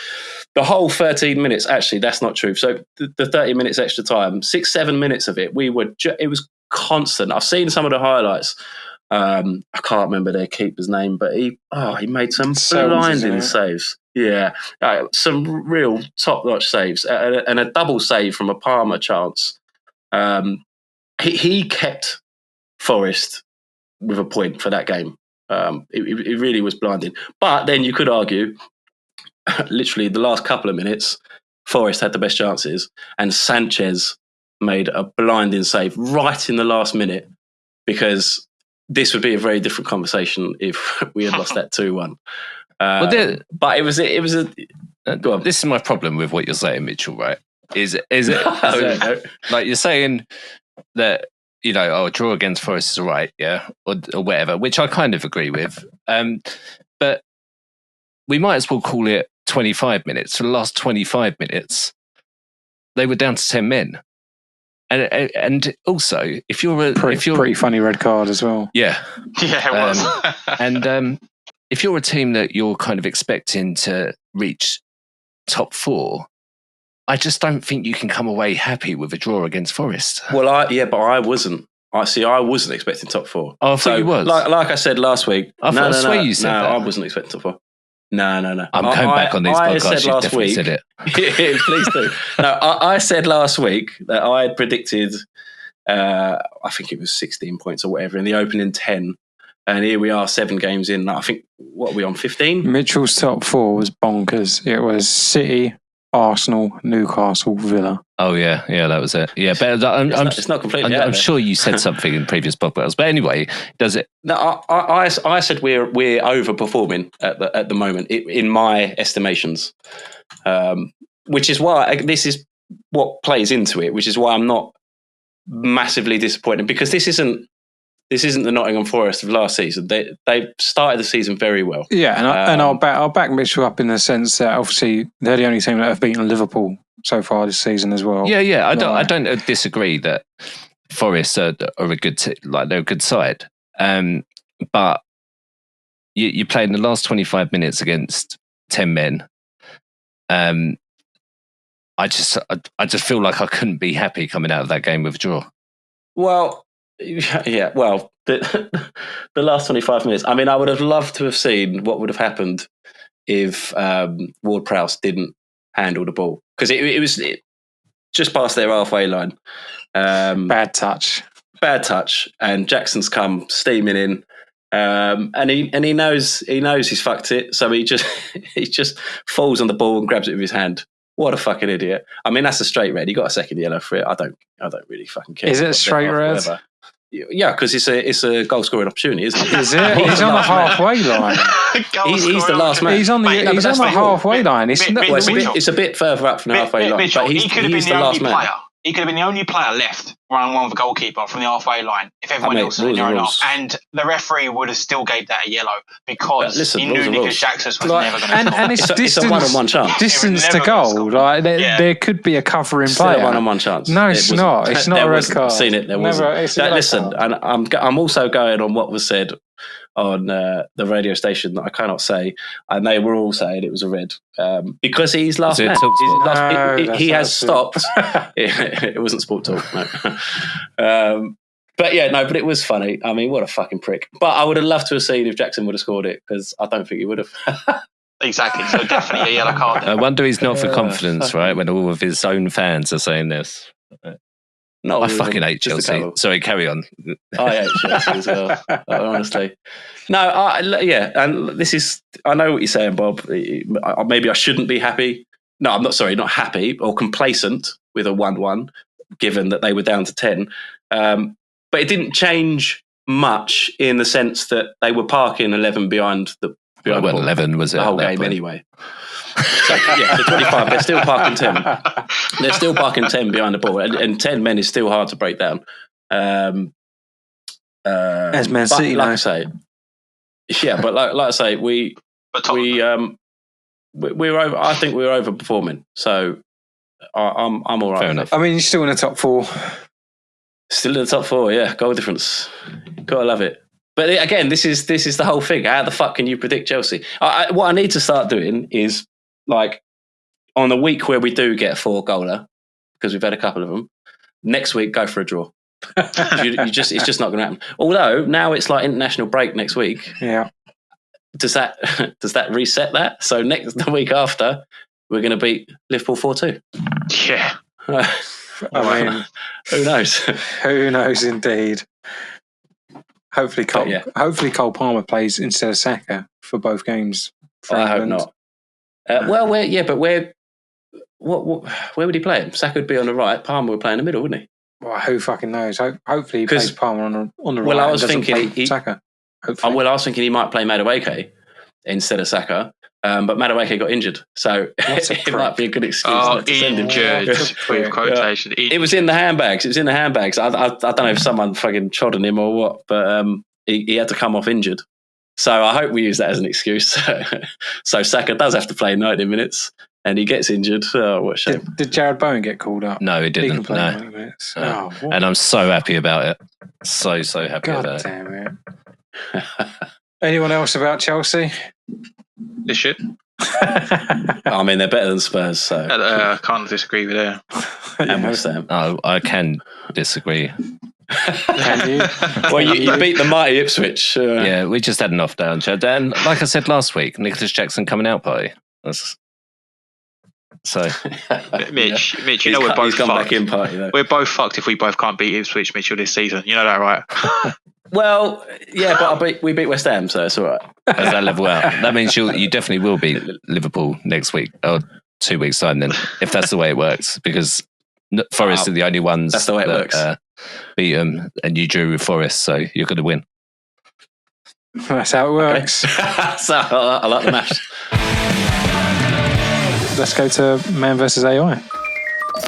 Speaker 1: whole 13 minutes. Actually, that's not true. So the 30 minutes extra time, 6-7 minutes of it, it was constant. I've seen some of the highlights. I can't remember their keeper's name, but he made some blinding saves. Yeah, some real top-notch saves, and a double save from a Palmer chance. He kept Forest with a point for that game. It really was blinding. But then you could argue, literally the last couple of minutes, Forest had the best chances, and Sanchez made a blinding save right in the last minute, because this would be a very different conversation if we had lost that 2-1. But it was a. Go on.
Speaker 3: This is my problem with what you're saying, Mitchell. Right? Is it like you're saying that a draw against Forest is all right, yeah, or whatever, which I kind of agree with. But we might as well call it 25 minutes. For the last 25 minutes, they were down to 10 men. And also, if you're
Speaker 2: pretty funny red card as well.
Speaker 3: Yeah,
Speaker 4: it was.
Speaker 3: And if you're a team that you're kind of expecting to reach top 4, I just don't think you can come away happy with a draw against Forest.
Speaker 1: Well, but I wasn't. I wasn't expecting top 4.
Speaker 3: Oh, I thought you was.
Speaker 1: Like I said last week.
Speaker 3: I swear you said that.
Speaker 1: I wasn't expecting top 4. No.
Speaker 3: I'm going back on these podcasts. You definitely said it.
Speaker 1: Yeah, please do. No, I said last week that I had predicted, I think it was 16 points or whatever in the opening 10. And here we are 7 games in. I think, what are we on, 15?
Speaker 2: Mitchell's top 4 was bonkers. It was City, Arsenal, Newcastle, Villa.
Speaker 3: Oh, yeah, that was it. Yeah, but
Speaker 1: it's not completely
Speaker 3: I'm sure you said something in previous podcasts. But anyway, does it?
Speaker 1: No, I said we're overperforming at the moment, in my estimations, which is why this is what plays into it, which is why I'm not massively disappointed, because this isn't the Nottingham Forest of last season. They started the season very well. Yeah,
Speaker 2: and I'll back Mitchell up in the sense that obviously they're the only team that have beaten Liverpool so far this season as well.
Speaker 3: Yeah. I don't disagree that Forest are a good they're a good side. But you played in the last 25 minutes against 10 men. I just feel like I couldn't be happy coming out of that game with a draw.
Speaker 1: Well, yeah. Well, the last 25 minutes. I mean, I would have loved to have seen what would have happened if Ward-Prowse didn't handle the ball, because it was just past their halfway line.
Speaker 2: Bad touch,
Speaker 1: and Jackson's come steaming in, and he knows he's fucked it, so he just falls on the ball and grabs it with his hand. What a fucking idiot! I mean, that's a straight red. He got a second yellow for it. I don't really fucking care.
Speaker 2: Is it a straight red?
Speaker 1: Whatever. Yeah, because it's a goal scoring opportunity, isn't it?
Speaker 2: Is it? He's on the halfway line.
Speaker 1: He's the last man.
Speaker 2: He's on the halfway line.
Speaker 1: It's a bit further up from the halfway line.
Speaker 4: Mitchell,
Speaker 1: but
Speaker 4: he could have been the only player. He could have been the only player left one with the goalkeeper from the halfway line if everyone else was near enough. And the referee would have still gave that a yellow because he knew Nicholas Jackson was never going to score.
Speaker 2: And
Speaker 1: it's a one-on-one chance.
Speaker 2: Distance to goal. Like there could be a covering player.
Speaker 1: Still a one-on-one chance.
Speaker 2: No, it's not. It's not a red card.
Speaker 1: I've seen it. There wasn't. Listen, and I'm also going on what was said on the radio station that I cannot say, and they were all saying it was a red because he's last man. He has stopped. It wasn't Sport Talk, no. But it was funny. I mean, what a fucking prick. But I would have loved to have seen if Jackson would have scored it, because I don't think he would have.
Speaker 4: Exactly. So definitely a yellow card.
Speaker 3: I wonder he's not for confidence, right? When all of his own fans are saying this.
Speaker 1: No,
Speaker 3: I fucking hate Chelsea. Sorry, carry on.
Speaker 1: I hate Chelsea as well, honestly. No, and this is, I know what you're saying, Bob. Maybe I shouldn't be happy. No, I'm not, sorry, not happy or complacent with a 1-1, given that they were down to 10. But it didn't change much in the sense that they were parking 11 behind the
Speaker 3: Well, 11 was it?
Speaker 1: The whole game point? Anyway. So, the 25, they're still parking 10. They're still parking 10 behind the ball, and 10 men is still hard to break down.
Speaker 2: As Man City,
Speaker 1: like I say, but like I say, we're over. I think we're overperforming. So I'm all right.
Speaker 3: Fair enough.
Speaker 2: I mean, you're still in the top 4.
Speaker 1: Still in the top 4, yeah. Goal difference. Gotta love it. But again, this is the whole thing. How the fuck can you predict Chelsea? What I need to start doing is, like, on the week where we do get a 4-goaler, because we've had a couple of them, next week go for a draw. It's just not going to happen. Although now it's like international break next week.
Speaker 2: Yeah.
Speaker 1: Does that reset that? So the week after, we're going to beat Liverpool 4-2.
Speaker 4: Yeah.
Speaker 2: I mean,
Speaker 1: who knows? Who knows
Speaker 2: indeed. Hopefully Cole Palmer plays instead of Saka for both games.
Speaker 1: I hope not. Where would he play him? Saka would be on the right. Palmer would play in the middle, wouldn't he?
Speaker 2: Well, who fucking knows? Hopefully he plays Palmer on the right.
Speaker 1: Well, I was thinking
Speaker 2: Saka.
Speaker 1: I was thinking he might play Madueke instead of Saka. But Madueke got injured, so it might be a good excuse not to send him.
Speaker 4: With quotation.
Speaker 1: It was in the handbags. I don't know if someone fucking trod on him or what, but he had to come off injured. So I hope we use that as an excuse. So Saka does have to play 90 minutes, and he gets injured. Oh, what a shame.
Speaker 2: Did Jared Bowen get called up?
Speaker 3: No, he didn't.
Speaker 2: He 90 minutes.
Speaker 3: And I'm so happy about it. So happy about it.
Speaker 2: God damn it. Anyone else about Chelsea?
Speaker 4: This shit.
Speaker 1: I mean, they're better than Spurs, so
Speaker 4: I can't disagree with that.
Speaker 1: And West Ham.
Speaker 3: Oh, I can disagree.
Speaker 2: Can you?
Speaker 1: Well, you beat the mighty Ipswich.
Speaker 3: Yeah, we just had an off down, Chad. And like I said last week, Nicholas Jackson coming out party. So,
Speaker 4: Mitch, you know we're both fucked.
Speaker 1: Back in party, though.
Speaker 4: We're both fucked if we both can't beat Ipswich, Mitchell, this season. You know that, right?
Speaker 1: Well, yeah, but we beat West Ham, so it's all right.
Speaker 3: As that level out, that means you definitely will beat Liverpool next week or 2 weeks time. Then, if that's the way it works, because Forest are the only ones
Speaker 1: that's the way it works.
Speaker 3: Beat them, and you drew with Forest, so you're going to win.
Speaker 2: That's how it works.
Speaker 1: Okay. So I like the maths.
Speaker 2: Let's go to Man versus AI.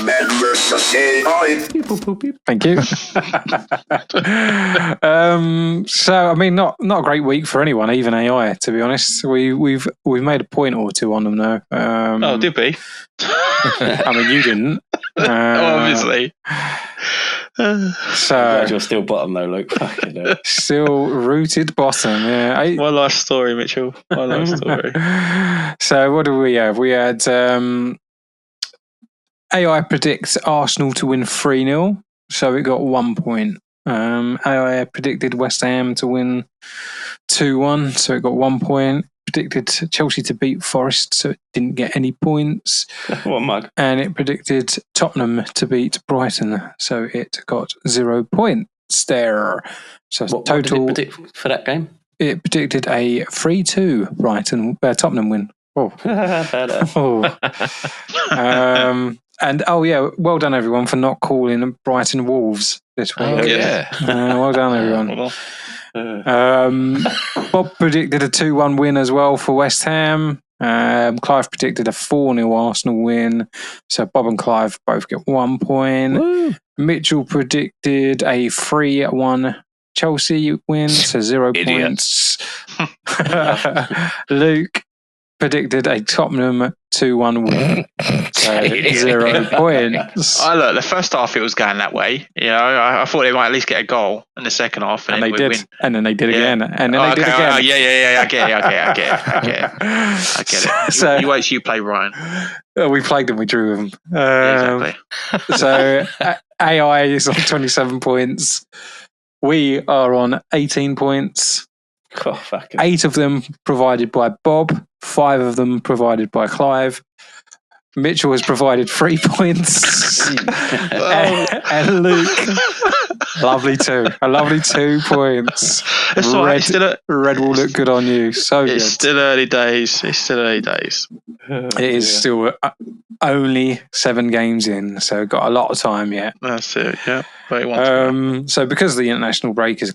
Speaker 5: Man versus AI.
Speaker 2: Thank you. So I mean, not a great week for anyone, even AI. To be honest, we've made a point or two on them now.
Speaker 4: Did we?
Speaker 2: I mean, you didn't.
Speaker 4: Obviously.
Speaker 1: So glad you're still bottom though, Luke.
Speaker 2: Still rooted bottom. Yeah.
Speaker 4: One last story, Mitchell. One last story.
Speaker 2: So what do we have? We had AI predicts Arsenal to win 3-0, so it got 1 point. AI predicted West Ham to win 2-1, so it got 1 point. Predicted Chelsea to beat Forest, so it didn't get any points.
Speaker 1: What mug?
Speaker 2: And it predicted Tottenham to beat Brighton, so it got 0 points there. So
Speaker 1: What
Speaker 2: total.
Speaker 1: did it predict for that game?
Speaker 2: It predicted a 3-2 Tottenham win. Oh. Oh. And well done everyone for not calling Brighton Wolves this week.
Speaker 3: Oh, yeah.
Speaker 2: Well done everyone. Bob predicted a 2-1 win as well for West Ham. Clive predicted a 4-0 Arsenal win. So Bob and Clive both get 1 point.
Speaker 3: Woo.
Speaker 2: Mitchell predicted a 3-1 Chelsea win, so 0 points. Luke predicted a Tottenham 2-1 win, so 0 points.
Speaker 4: Look, the first half it was going that way. You know, I thought they might at least get a goal in the second half, and
Speaker 2: they
Speaker 4: then
Speaker 2: did,
Speaker 4: win.
Speaker 2: and then they did again, and then they did again.
Speaker 4: I get it.
Speaker 2: So
Speaker 4: you wait till you play Ryan.
Speaker 2: We played them, we drew them.
Speaker 4: Exactly.
Speaker 2: So AI is on 27 points. We are on 18 points.
Speaker 1: Oh, fucking.
Speaker 2: 8 of them provided by Bob, 5 of them provided by Clive. Mitchell has provided 3 points. and Luke, a lovely 2 points.
Speaker 4: It's all right.
Speaker 2: Red will look good on you. So
Speaker 4: it's
Speaker 2: good.
Speaker 4: Still early days.
Speaker 2: It is still only 7 games in, so got a lot of time yet.
Speaker 4: That's it. Yeah.
Speaker 2: So because the international break is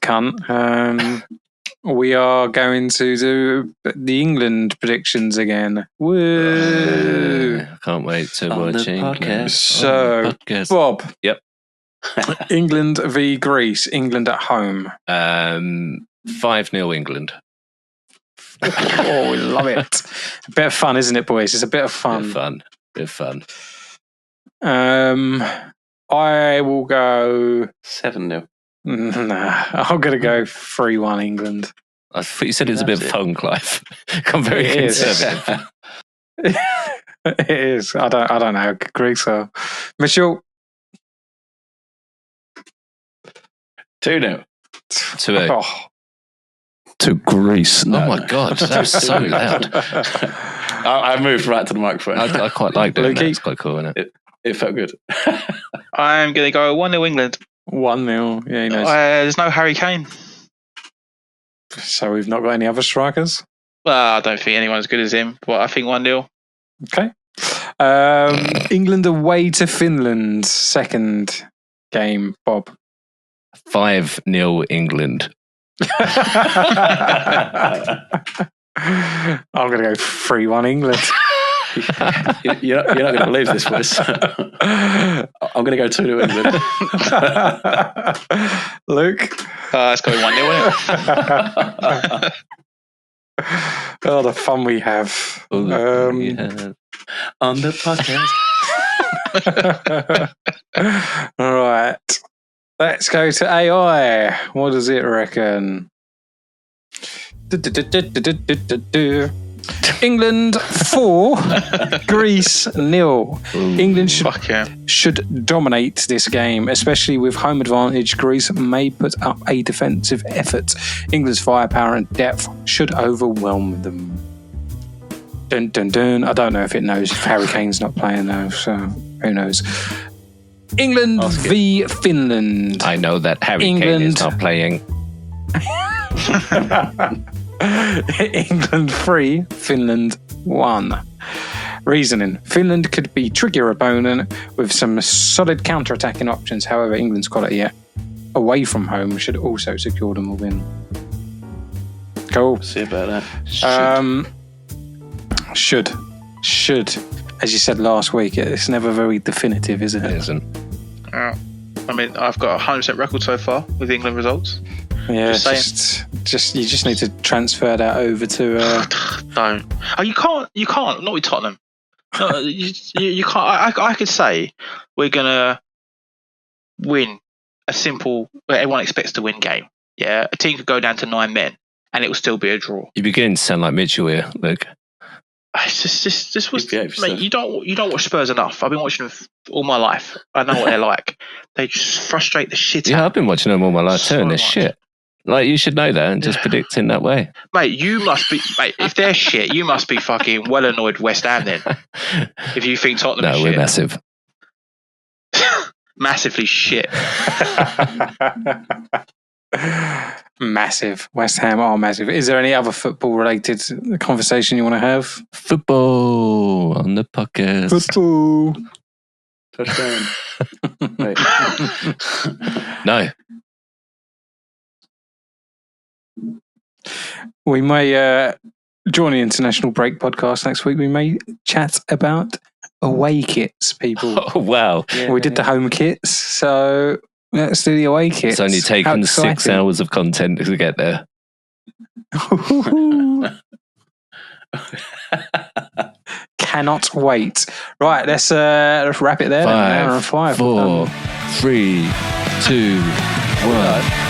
Speaker 2: we are going to do the England predictions again. Woo!
Speaker 3: I can't wait to watch England.
Speaker 2: So, Bob.
Speaker 3: Yep.
Speaker 2: England v Greece. England at home.
Speaker 3: 5-0 England.
Speaker 2: Oh, we love it. A bit of fun, isn't it, boys? It's a bit of fun.
Speaker 3: Bit of fun.
Speaker 2: I will go
Speaker 1: 7-0.
Speaker 2: Nah, I'm going to go 3-1 England.
Speaker 3: I thought you said it was a bit of fun, Clive. I'm very conservative.
Speaker 2: It is. I don't know. Greece are. Mitchell.
Speaker 1: 2-0.
Speaker 3: 2-0.
Speaker 2: Oh. To Greece.
Speaker 3: No. Oh my God, that was so loud.
Speaker 1: I moved right to the microphone.
Speaker 3: I quite like doing that. It's quite cool, isn't it?
Speaker 1: It felt good.
Speaker 4: I'm going to go 1-0 England.
Speaker 2: 1-0. Yeah, he knows.
Speaker 4: There's no Harry Kane.
Speaker 2: So we've not got any other strikers?
Speaker 4: Well, I don't think anyone's as good as him, but I think 1-0.
Speaker 2: Okay. England away to Finland. Second game, Bob.
Speaker 3: 5-0 England.
Speaker 2: I'm going to go 3-1 England.
Speaker 1: You're not going to believe this, boys. I'm going to go 2-0 England.
Speaker 4: Luke? It's going 1-0, isn't it?
Speaker 2: Oh, the fun we have.
Speaker 1: On the podcast.
Speaker 2: All right. Let's go to AI. What does it reckon? England 4, Greece 0. England should dominate this game, especially with home advantage. Greece may put up a defensive effort. England's firepower and depth should overwhelm them. Dun dun dun. I don't know if it knows if Harry Kane's not playing though, so who knows. England v Finland.
Speaker 3: I know that Harry Kane is not playing.
Speaker 2: England 3, Finland 1. Reasoning. Finland could be trickier opponent with some solid counter-attacking options. However, England's quality away from home should also secure them a win. Cool.
Speaker 1: See about that.
Speaker 2: Should. As you said last week, it's never very definitive, is it?
Speaker 3: It isn't.
Speaker 4: I mean, I've got a 100% record so far with England results.
Speaker 2: Yeah, just you just need to transfer that over to.
Speaker 4: Don't. Oh, you can't. Not with Tottenham. No, you can't. I could say we're gonna win a simple. Everyone expects to win game. Yeah, a team could go down to 9 men and it will still be a draw.
Speaker 3: You're beginning to sound like Mitchell here, Luke.
Speaker 4: It's just this was,
Speaker 1: Behave
Speaker 4: mate.
Speaker 1: yourself.
Speaker 4: You don't watch Spurs enough. I've been watching them all my life. I know what they're like. They just frustrate the shit out.
Speaker 3: Yeah, I've been watching them all my life too,
Speaker 4: So
Speaker 3: and they're
Speaker 4: much.
Speaker 3: shit. Like, you should know that and just predict in that way.
Speaker 4: Mate, you must be. Mate, if they're shit, you must be fucking well annoyed with West Ham then. If you think Tottenham
Speaker 3: No,
Speaker 4: is
Speaker 3: we're
Speaker 4: shit.
Speaker 3: massive.
Speaker 4: Massively shit.
Speaker 2: Massive. West Ham are massive. Is there any other football-related conversation you want to have?
Speaker 3: Football on the podcast.
Speaker 2: Football.
Speaker 1: Touchdown. Wait.
Speaker 3: No.
Speaker 2: We may join the International Break podcast next week. We may chat about away kits, people.
Speaker 3: Oh, wow.
Speaker 2: We did the home kits, so let's do the away kits.
Speaker 3: It's only
Speaker 2: How
Speaker 3: taken 6
Speaker 2: exciting.
Speaker 3: hours of content to get there.
Speaker 2: Cannot wait. Right, let's wrap it there. An hour and
Speaker 3: 5,
Speaker 2: five. We're
Speaker 3: 4,
Speaker 2: done.
Speaker 3: 3, 2, 1.